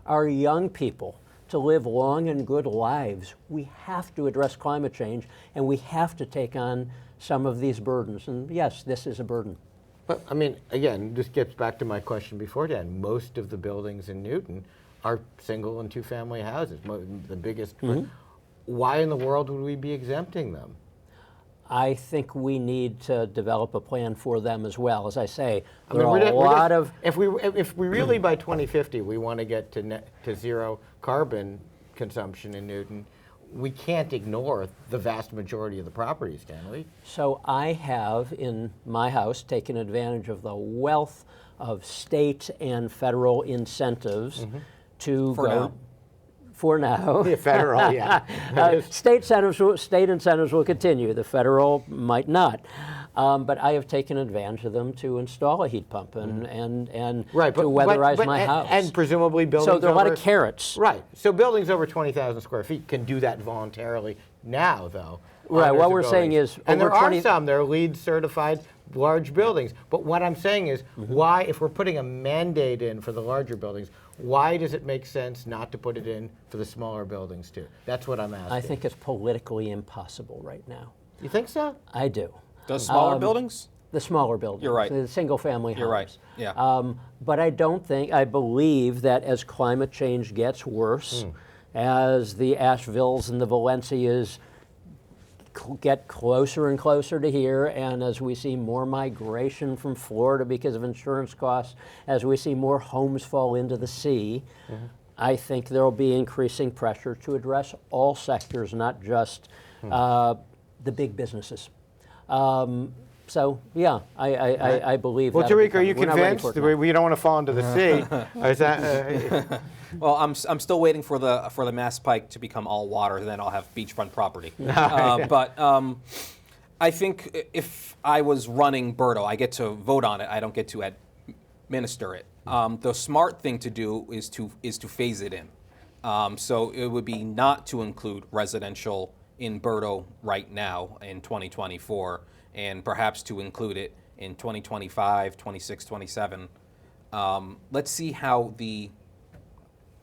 Speaker 3: our young people to live long and good lives. We have to address climate change, and we have to take on some of these burdens. And yes, this is a burden.
Speaker 1: But I mean, again, this gets back to my question before, Dan. Most of the buildings in Newton are single and 2-family houses, the biggest. Why in the world would we be exempting them?
Speaker 3: I think we need to develop a plan for them as well. As I say, there are a lot of.
Speaker 1: If we really by 2050 we want to get to zero carbon consumption in Newton, we can't ignore the vast majority of the properties, can we?
Speaker 3: So I have in my house taken advantage of the wealth of state and federal incentives to
Speaker 2: For
Speaker 3: go.
Speaker 2: now.
Speaker 3: For now.
Speaker 1: Yeah, federal, yeah.
Speaker 3: State incentives will continue. The federal might not. But I have taken advantage of them to install a heat pump and
Speaker 1: Right,
Speaker 3: to weatherize my house.
Speaker 1: And presumably buildings
Speaker 3: So there are a lot
Speaker 1: over-
Speaker 3: of carrots.
Speaker 1: Right. So buildings over 20,000 square feet can do that voluntarily now, though.
Speaker 3: Right,
Speaker 1: owners
Speaker 3: what
Speaker 1: of
Speaker 3: we're saying
Speaker 1: buildings.
Speaker 3: is
Speaker 1: And
Speaker 3: over
Speaker 1: there are
Speaker 3: 20
Speaker 1: some, they're LEED certified large buildings. But what I'm saying is, why, if we're putting a mandate in for the larger buildings, why does it make sense not to put it in for the smaller buildings too? That's what I'm asking.
Speaker 3: I think it's politically impossible right now.
Speaker 1: You think so?
Speaker 3: I do.
Speaker 2: Does smaller buildings?
Speaker 3: The smaller buildings.
Speaker 2: You're right.
Speaker 3: The single-family homes.
Speaker 2: You're right, yeah.
Speaker 3: But I believe that as climate change gets worse, as the Ashevilles and the Valencias get closer and closer to here, and as we see more migration from Florida because of insurance costs, as we see more homes fall into the sea, I think there will be increasing pressure to address all sectors, not just the big businesses. So yeah, I believe.
Speaker 1: Well,
Speaker 3: that'll be
Speaker 1: Tarik, are you
Speaker 3: coming. We're not ready for
Speaker 1: convinced?
Speaker 3: it now.
Speaker 1: We don't want to fall into the sea. Is that,
Speaker 2: Well, I'm still waiting for the Mass Pike to become all water, and then I'll have beachfront property. But I think if I was running Berdo, I get to vote on it. I don't get to administer it. The smart thing to do is to phase it in. So it would be not to include residential in Berdo right now in 2024, and perhaps to include it in 2025, 26, 27. Let's see how the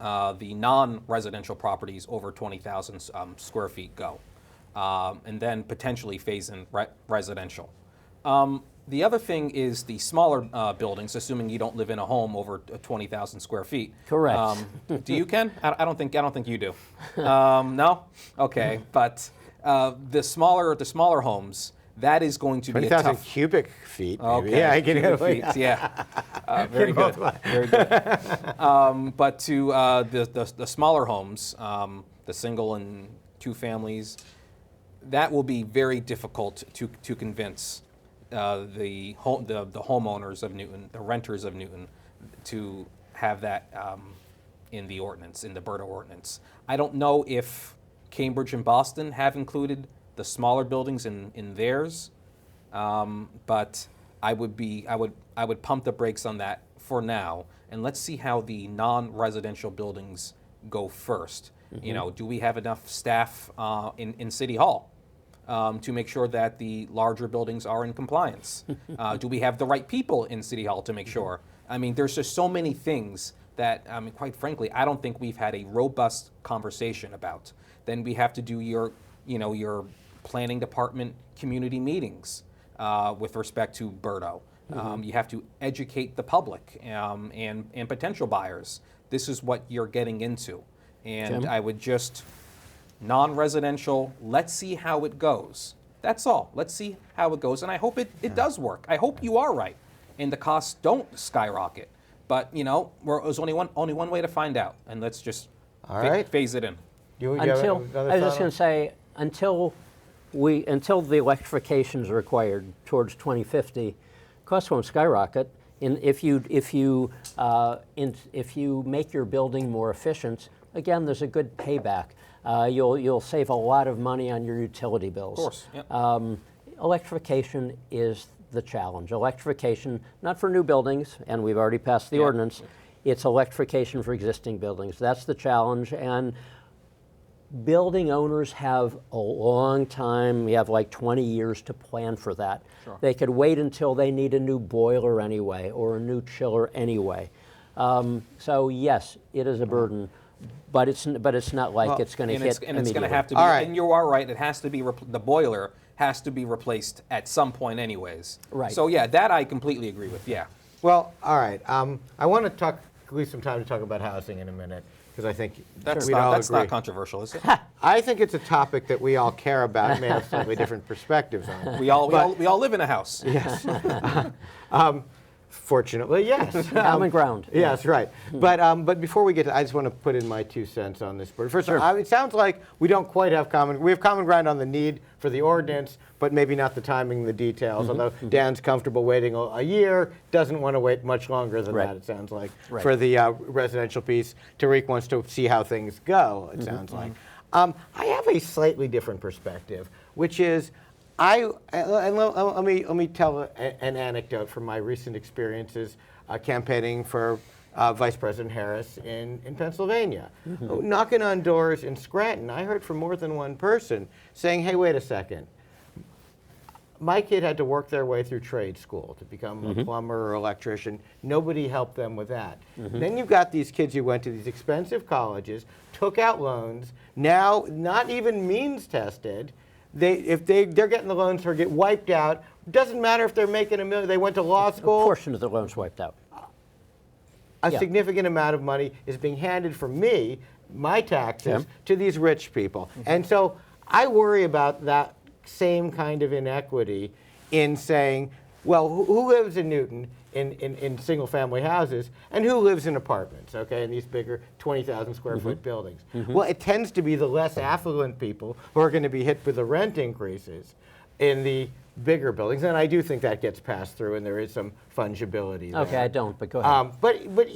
Speaker 2: non-residential properties over 20,000 square feet go, and then potentially phase in residential. The other thing is the smaller buildings, assuming you don't live in a home over 20,000 square feet.
Speaker 3: Correct.
Speaker 2: Do you, Ken? I don't think you do. No? Okay, but the smaller homes, that is going to be a
Speaker 1: 20,000
Speaker 2: tough.
Speaker 1: cubic feet, maybe.
Speaker 2: Okay,
Speaker 1: Yeah, I can
Speaker 2: cubic feet, yeah. Very good. Very good. But to the smaller homes, the single and two families, that will be very difficult to convince the homeowners of Newton, the renters of Newton, to have that in the ordinance, in the Berdo ordinance. I don't know if Cambridge and Boston have included the smaller buildings in theirs, but I would pump the brakes on that for now, and let's see how the non-residential buildings go first. You know, do we have enough staff in City Hall to make sure that the larger buildings are in compliance? Do we have the right people in City Hall to make sure? I mean, there's just so many things that, I mean, quite frankly, I don't think we've had a robust conversation about. Then we have to do your planning department community meetings with respect to Berdo. You have to educate the public and potential buyers. This is what you're getting into. And
Speaker 3: Jim?
Speaker 2: I would just, non-residential, let's see how it goes. That's all. Let's see how it goes. And I hope it does work. I hope you are right and the costs don't skyrocket. But, you know, there's only one way to find out. And let's just phase it in.
Speaker 3: Until I was just going to say, until the electrification is required towards 2050, costs won't skyrocket. If you make your building more efficient, again, there's a good payback. You'll save a lot of money on your utility bills.
Speaker 2: Of course. Yep.
Speaker 3: Electrification is the challenge. Electrification, not for new buildings, and we've already passed the ordinance. It's electrification for existing buildings. That's the challenge. And building owners have a long time. We have like 20 years to plan for that.
Speaker 2: Sure.
Speaker 3: They could wait until they need a new boiler anyway or a new chiller anyway. So yes, it is a burden, but it's not like it's going to hit immediately.
Speaker 2: And it's going to have to be, and you are right, it has to be, the boiler has to be replaced at some point anyways.
Speaker 3: Right.
Speaker 2: So yeah, that I completely agree with, yeah.
Speaker 1: Well, all right. I want to leave some time to talk about housing in a minute, because I think
Speaker 2: That's
Speaker 1: we'd all
Speaker 2: not
Speaker 1: agree.
Speaker 2: controversial, is it?
Speaker 1: I think it's a topic that we all care about and may have slightly different perspectives on.
Speaker 2: We all live in a house.
Speaker 1: Yes. Fortunately, yes.
Speaker 3: Common ground.
Speaker 1: Yes, right. But before we get to, I just want to put in my 2 cents on this. First of all, it sounds like we don't quite have we have common ground on the need for the ordinance, but maybe not the timing and the details. Although Dan's comfortable waiting a year, doesn't want to wait much longer than that, it sounds like, for the residential piece. Tarik wants to see how things go, it sounds like. I have a slightly different perspective, which is, let me tell an anecdote from my recent experiences campaigning for Vice President Harris in Pennsylvania. Knocking on doors in Scranton, I heard from more than one person saying, hey, wait a second. My kid had to work their way through trade school to become a plumber or electrician. Nobody helped them with that. Then you've got these kids who went to these expensive colleges, took out loans, now not even means tested. If they're getting the loans or get wiped out, doesn't matter if they're making $1 million. They went to law school.
Speaker 3: A portion of the loans wiped out.
Speaker 1: A significant amount of money is being handed from me, my taxes, to these rich people. And so I worry about that same kind of inequity in saying, well, who lives in Newton in single-family houses, and who lives in apartments, okay, in these bigger 20,000 square foot buildings? Well, it tends to be the less affluent people who are going to be hit with the rent increases in the bigger buildings, and I do think that gets passed through, and there is some fungibility there.
Speaker 3: Okay, I don't, but go ahead.
Speaker 1: But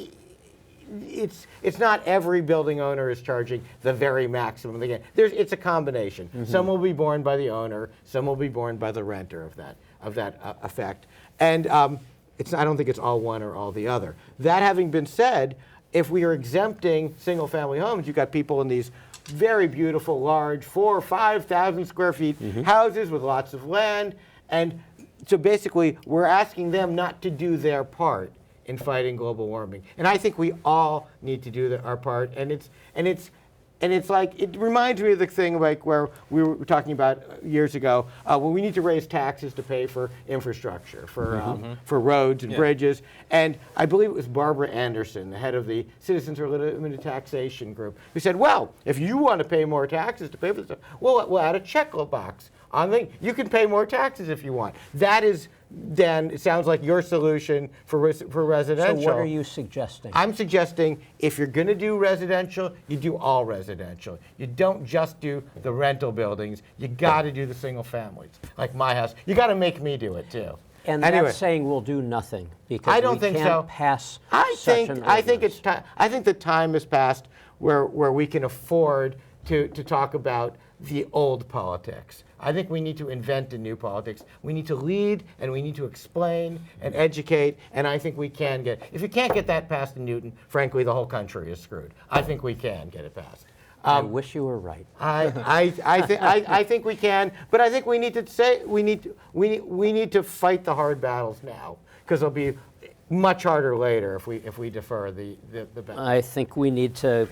Speaker 1: it's not every building owner is charging the very maximum. Again, it's a combination. Some will be borne by the owner, some will be borne by the renter of that effect, and I don't think it's all one or all the other. That having been said, if we are exempting single-family homes, you've got people in these very beautiful, large, 4,000 or 5,000 square feet houses with lots of land, and so basically we're asking them not to do their part in fighting global warming. And I think we all need to do our part, and it's like, it reminds me of the thing like where we were talking about years ago, when we need to raise taxes to pay for infrastructure, for roads and bridges. And I believe it was Barbara Anderson, the head of the Citizens for Limited Taxation Group, who said, well, if you want to pay more taxes to pay for this, we'll add a checkbox on the, you can pay more taxes if you want. That is, Dan, it sounds like your solution for residential.
Speaker 3: So what are you suggesting?
Speaker 1: I'm suggesting if you're going to do residential, you do all residential. You don't just do the rental buildings. You got to do the single families, like my house. You got to make me do it too.
Speaker 3: And
Speaker 1: anyway,
Speaker 3: that's saying we'll do nothing because
Speaker 1: I don't think
Speaker 3: can't
Speaker 1: so.
Speaker 3: pass
Speaker 1: I
Speaker 3: such
Speaker 1: think
Speaker 3: an
Speaker 1: I think
Speaker 3: ordinance.
Speaker 1: it's time. I think the time has passed where we can afford to talk about the old politics. I think we need to invent a new politics. We need to lead, and we need to explain and educate, and I think we can get, if you can't get that passed in Newton, frankly, the whole country is screwed. I think we can get it passed.
Speaker 3: I wish you were right.
Speaker 1: I think we can, but I think we need to say, we need to fight the hard battles now, because it'll be much harder later if we defer the battle.
Speaker 3: I think we need to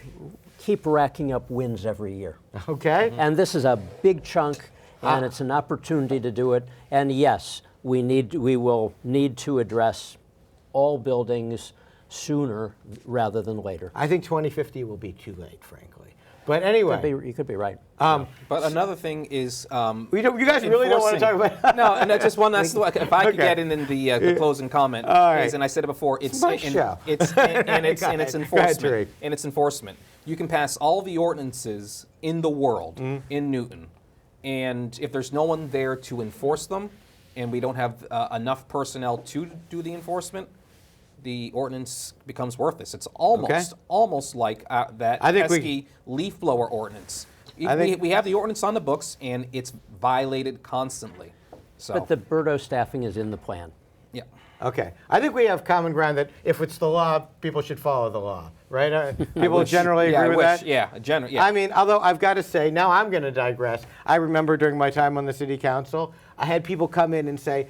Speaker 3: keep racking up wins every year.
Speaker 1: Okay?
Speaker 3: And this is a big chunk, and it's an opportunity to do it. And yes, we will need to address all buildings sooner rather than later.
Speaker 1: I think 2050 will be too late, frankly. But anyway,
Speaker 3: You could be right.
Speaker 2: But another thing is,
Speaker 1: you guys really don't want to talk about.
Speaker 2: no, and that's just one last. If I could
Speaker 1: Okay.
Speaker 2: get in the closing comment,
Speaker 1: right.
Speaker 2: is, and I said it before, it's
Speaker 1: my show.
Speaker 2: it's
Speaker 1: Go ahead.
Speaker 2: enforcement.
Speaker 1: Tarik.
Speaker 2: And its enforcement. You can pass all the ordinances in the world in Newton, and if there's no one there to enforce them, and we don't have enough personnel to do the enforcement, the ordinance becomes worthless. It's almost like that
Speaker 1: I think
Speaker 2: pesky leaf blower ordinance.
Speaker 1: I think-
Speaker 2: We have the ordinance on the books, and it's violated constantly. So,
Speaker 3: But the Berdo staffing is in the plan.
Speaker 2: yeah.
Speaker 1: Okay, I think we have common ground that if it's the law, people should follow the law, right? People generally
Speaker 2: Yeah,
Speaker 1: agree
Speaker 2: I
Speaker 1: with
Speaker 2: wish,
Speaker 1: that.
Speaker 2: yeah.
Speaker 1: I mean, although I've got to say, now I'm going to digress. I remember during my time on the city council, I had people come in and say,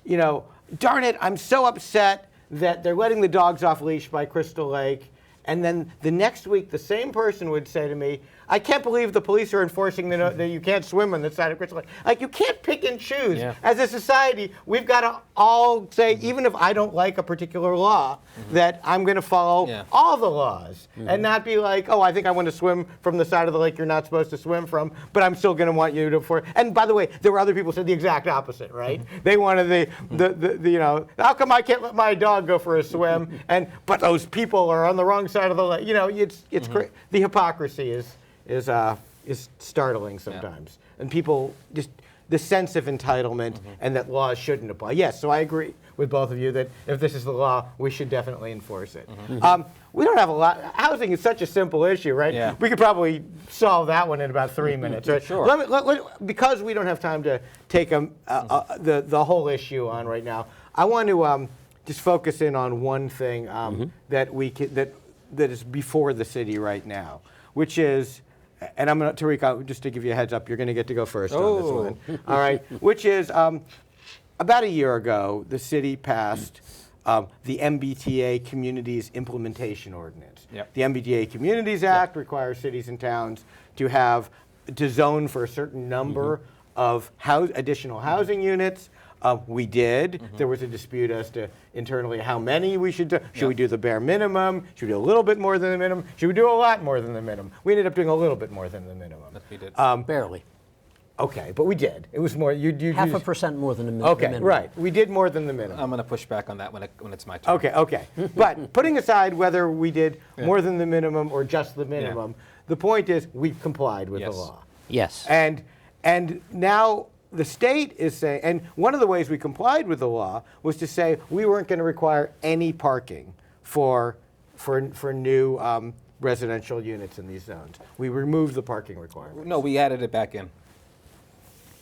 Speaker 1: you know, darn it, I'm so upset that they're letting the dogs off leash by Crystal Lake. And then the next week, the same person would say to me, I can't believe the police are enforcing that you can't swim on the side of Crystal Lake. Like, you can't pick and choose.
Speaker 2: Yeah.
Speaker 1: As a society, we've got to all say, even if I don't like a particular law, that I'm going to follow all the laws and not be like, oh, I think I want to swim from the side of the lake you're not supposed to swim from, but I'm still going to want you to. And by the way, there were other people who said the exact opposite, right? They wanted the you know, how come I can't let my dog go for a swim? But those people are on the wrong side of the lake. You know, it's the hypocrisy is startling sometimes, and people just the sense of entitlement and that laws shouldn't apply. Yes, so I agree with both of you that if this is the law, we should definitely enforce it. We don't have a lot. Housing is such a simple issue, right?
Speaker 2: Yeah.
Speaker 1: We could probably solve that one in about 3 minutes. Right?
Speaker 2: Sure.
Speaker 1: Because we don't have time to take the whole issue on right now, I want to just focus in on one thing that is before the city right now, which is, and I'm going to, Tarik, just to give you a heads up, you're going to get to go first on this one. All right, which is about a year ago, the city passed the MBTA Communities Implementation Ordinance.
Speaker 2: Yep.
Speaker 1: The MBTA Communities Act requires cities and towns to zone for a certain number of additional housing units. We did. There was a dispute as to internally how many we should do. Should we do the bare minimum? Should we do a little bit more than the minimum? Should we do a lot more than the minimum? We ended up doing a little bit more than the minimum.
Speaker 2: That we did.
Speaker 3: Barely.
Speaker 1: Okay, but we did. It was more. You
Speaker 3: 0.5% more than the minimum.
Speaker 1: Okay, right. We did more than the minimum.
Speaker 2: I'm going to push back on that when it's my turn.
Speaker 1: Okay. But putting aside whether we did more than the minimum or just the minimum, the point is we complied with the law.
Speaker 3: Yes.
Speaker 1: And now the state is saying, and one of the ways we complied with the law was to say we weren't going to require any parking for new residential units in these zones. We removed the parking requirement.
Speaker 2: No, we added it back in.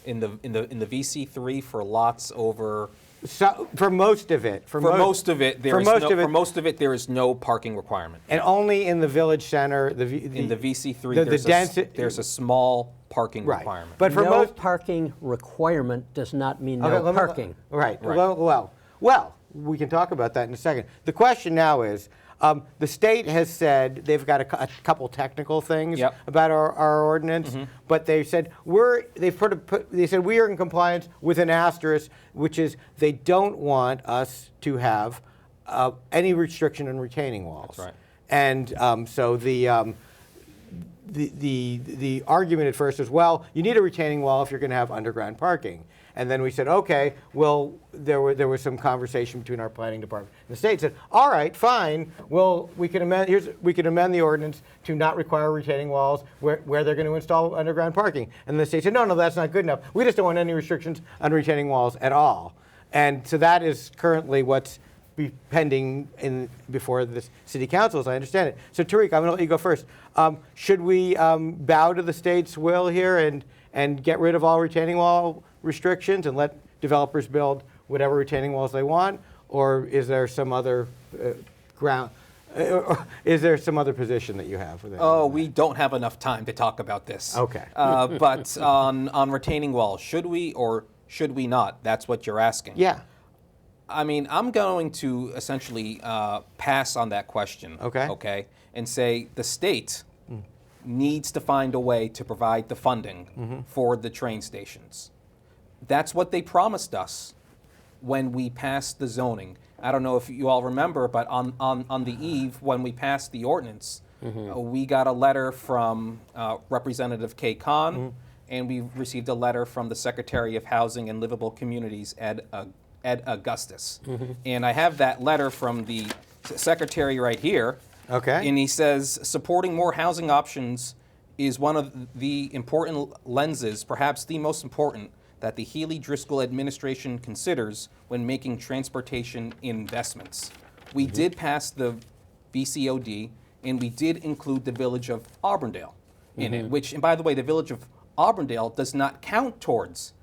Speaker 2: In the VC3 for lots over.
Speaker 1: So for most of it,
Speaker 2: For most of it, there is no parking requirement.
Speaker 1: and only in the village center,
Speaker 2: In the VC3, there's a small parking
Speaker 1: right.
Speaker 2: requirement.
Speaker 1: But for
Speaker 3: no
Speaker 1: most
Speaker 3: parking requirement does not mean
Speaker 1: Okay,
Speaker 3: no
Speaker 1: let me-
Speaker 3: parking.
Speaker 1: Right.
Speaker 2: Right.
Speaker 1: Well, we can talk about that in a second. The question now is, the state has said they've got a couple technical things
Speaker 2: Yep.
Speaker 1: about our ordinance, but they said they said we are in compliance with an asterisk, which is they don't want us to have any restriction on retaining walls.
Speaker 2: That's right.
Speaker 1: And so the argument at first was, well, you need a retaining wall if you're going to have underground parking. And then we said, okay, well, there was some conversation between our planning department and the state. Said, all right, fine. Well, we can amend the ordinance to not require retaining walls where they're going to install underground parking. And the state said, no, that's not good enough. We just don't want any restrictions on retaining walls at all. And so that is currently what's pending before the city council, as I understand it. So Tarik, I'm going to let you go first. Should we bow to the state's will here and get rid of all retaining wall restrictions and let developers build whatever retaining walls they want, or is there some other is there some other position that you have?
Speaker 2: Oh, we don't have enough time to talk about this.
Speaker 1: Okay.
Speaker 2: But on retaining walls, should we or should we not? That's what you're asking.
Speaker 1: Yeah.
Speaker 2: I mean, I'm going to essentially pass on that question.
Speaker 1: Okay.
Speaker 2: Okay. And say the state needs to find a way to provide the funding for the train stations. That's what they promised us when we passed the zoning. I don't know if you all remember, but on the eve when we passed the ordinance, we got a letter from Representative Kay Khan, and we received a letter from the Secretary of Housing and Livable Communities, Ed Augustus. And I have that letter from the secretary right here.
Speaker 1: Okay.
Speaker 2: And he says, supporting more housing options is one of the important lenses, perhaps the most important, that the Healy-Driscoll administration considers when making transportation investments. We did pass the VCOD, and we did include the village of Auburndale in it, which, and by the way, the village of Auburndale does not count towards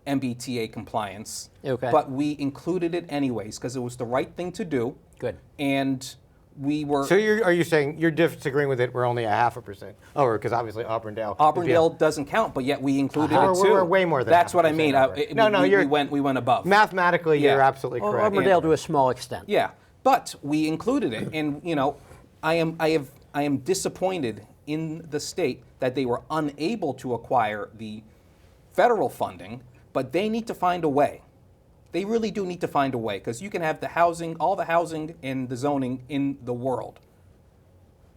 Speaker 2: MBTA compliance, but we included it anyways because it was the right thing to do.
Speaker 3: Good.
Speaker 2: And we were.
Speaker 1: So are you saying you're disagreeing with it? We're only 0.5%. Oh, because obviously Auburndale
Speaker 2: doesn't count, but yet we included it too.
Speaker 1: We're way more than.
Speaker 2: That's what I mean. We went above.
Speaker 1: Mathematically,
Speaker 2: Yeah.
Speaker 1: you're absolutely correct.
Speaker 3: Auburndale to a small extent.
Speaker 2: Yeah, but we included it, and I am disappointed in the state that they were unable to acquire the federal funding, but they need to find a way. They really do need to find a way, because you can have the housing, all the housing and the zoning in the world.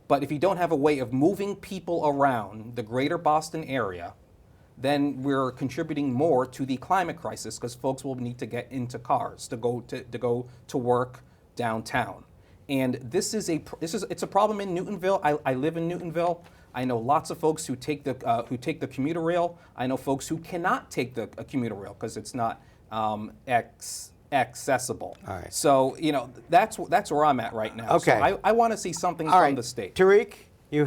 Speaker 2: But if you don't have a way of moving people around the greater Boston area, then we're contributing more to the climate crisis, because folks will need to get into cars to go to work downtown. And it's a problem in Newtonville. I live in Newtonville. I know lots of folks who take the commuter rail. I know folks who cannot take the commuter rail because it's not accessible.
Speaker 1: All right.
Speaker 2: So that's where I'm at right now.
Speaker 1: Okay.
Speaker 2: So I want to see something
Speaker 1: All
Speaker 2: from
Speaker 1: right.
Speaker 2: the state.
Speaker 1: Tarik, you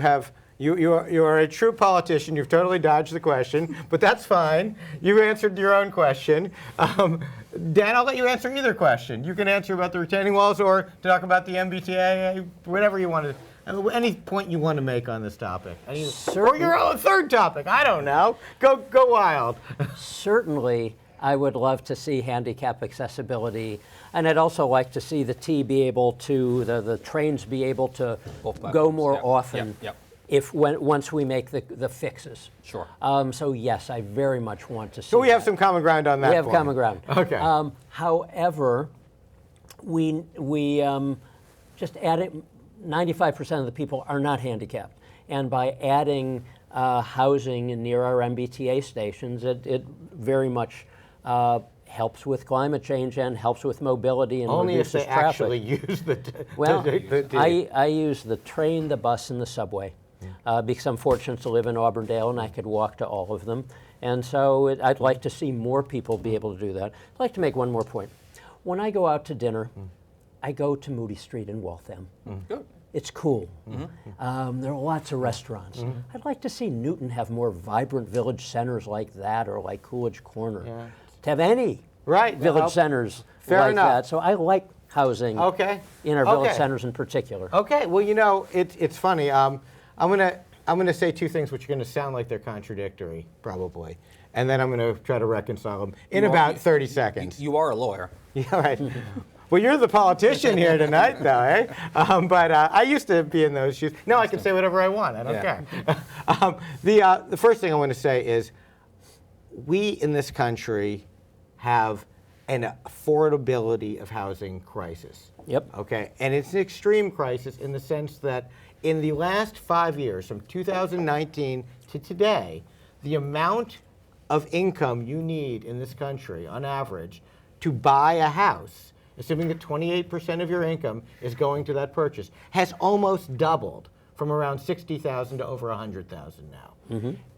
Speaker 1: are a true politician. You've totally dodged the question, but that's fine. You answered your own question. Dan, I'll let you answer either question. You can answer about the retaining walls or talk about the MBTA, whatever you want to. Any point you want to make on this topic, or your own third topic. I don't know. Go wild.
Speaker 3: Certainly, I would love to see handicap accessibility, and I'd also like to see the the trains be able to go more often. Once we make the fixes.
Speaker 2: Sure.
Speaker 3: So yes, I very much want to see.
Speaker 1: So we have some common ground on that.
Speaker 3: We have
Speaker 1: point.
Speaker 3: common ground.
Speaker 1: Okay.
Speaker 3: However, we just added 95% of the people are not handicapped, and by adding housing near our MBTA stations, it very much helps with climate change and helps with mobility and
Speaker 1: only if
Speaker 3: reduces
Speaker 1: they
Speaker 3: traffic.
Speaker 1: actually use the.
Speaker 3: I use the train, the bus, and the subway because I'm fortunate to live in Auburndale and I could walk to all of them. And so I'd like to see more people be able to do that. I'd like to make one more point. When I go out to dinner, I go to Moody Street in Waltham.
Speaker 2: Good.
Speaker 3: It's cool. There are lots of restaurants. I'd like to see Newton have more vibrant village centers like that, or like Coolidge Corner. To have any village centers like that. So I like housing in our village centers in particular.
Speaker 1: Okay, well, you know, it's funny. I'm gonna say two things which are gonna sound like they're contradictory, probably, and then I'm gonna try to reconcile them in about 30 seconds.
Speaker 2: You are a lawyer.
Speaker 1: Yeah, right. Well, you're the politician here tonight, though, eh? But I used to be in those shoes. No, I can say whatever I want. I don't care. The first thing I want to say is, we in this country have an affordability of housing crisis.
Speaker 3: Yep.
Speaker 1: Okay, and it's an extreme crisis in the sense that in the last 5 years, from 2019 to today, the amount of income you need in this country, on average, to buy a house, assuming that 28% of your income is going to that purchase, has almost doubled from around 60,000 to over 100,000 now.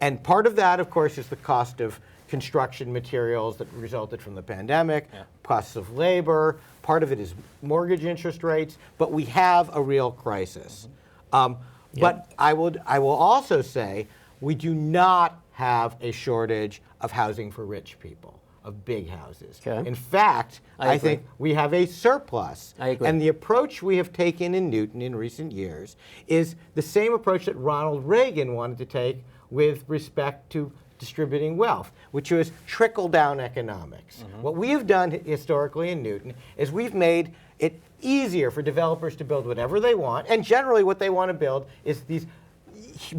Speaker 1: And part of that, of course, is the cost of construction materials that resulted from the pandemic, costs of labor. Part of it is mortgage interest rates, but we have a real crisis. But I will also say we do not have a shortage of housing for rich people, of big houses. In fact, I think we have a surplus.
Speaker 3: I agree.
Speaker 1: And the approach we have taken in Newton in recent years is the same approach that Ronald Reagan wanted to take with respect to distributing wealth, which was trickle-down economics. What we have done historically in Newton is we've made it easier for developers to build whatever they want, and generally what they want to build is these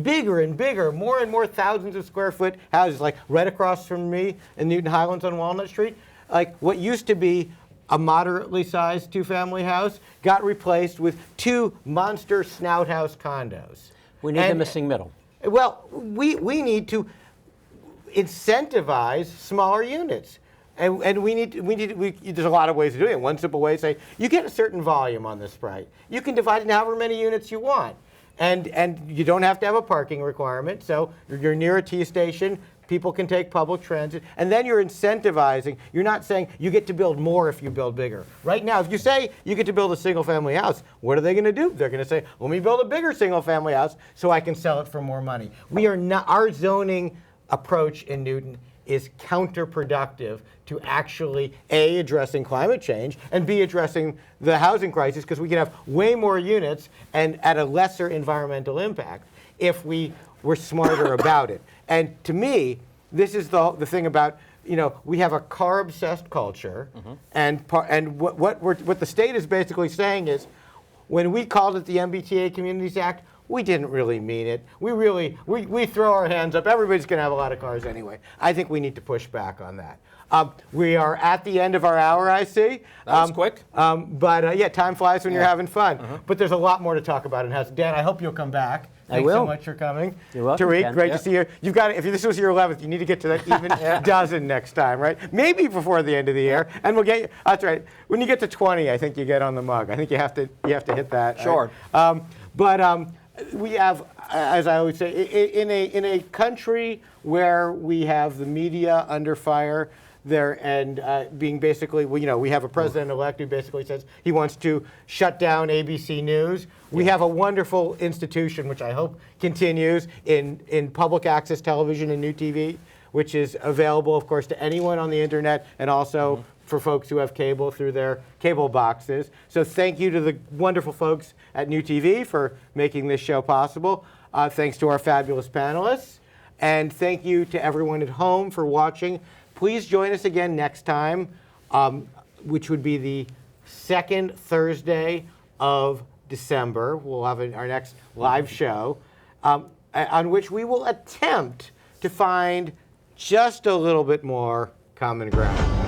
Speaker 1: bigger and bigger, more and more thousands of square foot houses, like right across from me in Newton Highlands on Walnut Street. Like what used to be a moderately sized two-family house got replaced with 2 monster snout house condos.
Speaker 3: We need the missing middle.
Speaker 1: Well, we need to incentivize smaller units. And there's a lot of ways of doing it. One simple way is say, you get a certain volume on this site. You can divide it into however many units you want. And you don't have to have a parking requirement, so you're near a T station, people can take public transit, and then you're incentivizing. You're not saying you get to build more if you build bigger. Right now, if you say you get to build a single-family house, what are they going to do? They're going to say, let me build a bigger single-family house so I can sell it for more money. We are not, our zoning approach in Newton is counterproductive to actually A, addressing climate change, and B, addressing the housing crisis, because we can have way more units and at a lesser environmental impact if we were smarter about it. And to me, this is the thing about, you know, we have a car-obsessed culture, and what the state is basically saying is, when we called it the MBTA Communities Act, we didn't really mean it. We throw our hands up. Everybody's going to have a lot of cars anyway. I think we need to push back on that. We are at the end of our hour, I see.
Speaker 2: That was quick.
Speaker 1: But yeah, time flies when you're having fun. But there's a lot more to talk about in house. Dan, I hope you'll come back. Thanks so much for coming.
Speaker 3: You're welcome,
Speaker 1: Tarik,
Speaker 3: Ken.
Speaker 1: great to see you. You've got, if this was your 11th, you need to get to that even dozen next time, right? Maybe before the end of the year, and we'll get you. That's right. When you get to 20, I think you get on the mug. I think you have to hit that.
Speaker 2: Sure.
Speaker 1: Right? We have, as I always say, in a country where we have the media under fire, being basically, well, you know, we have a president-elect who basically says he wants to shut down ABC News. We have a wonderful institution, which I hope continues in public access television and New TV, which is available, of course, to anyone on the internet, and also for folks who have cable through their cable boxes. So thank you to the wonderful folks at New TV for making this show possible. Thanks to our fabulous panelists. And thank you to everyone at home for watching. Please join us again next time, which would be the second Thursday of December. We'll have our next live show, on which we will attempt to find just a little bit more common ground.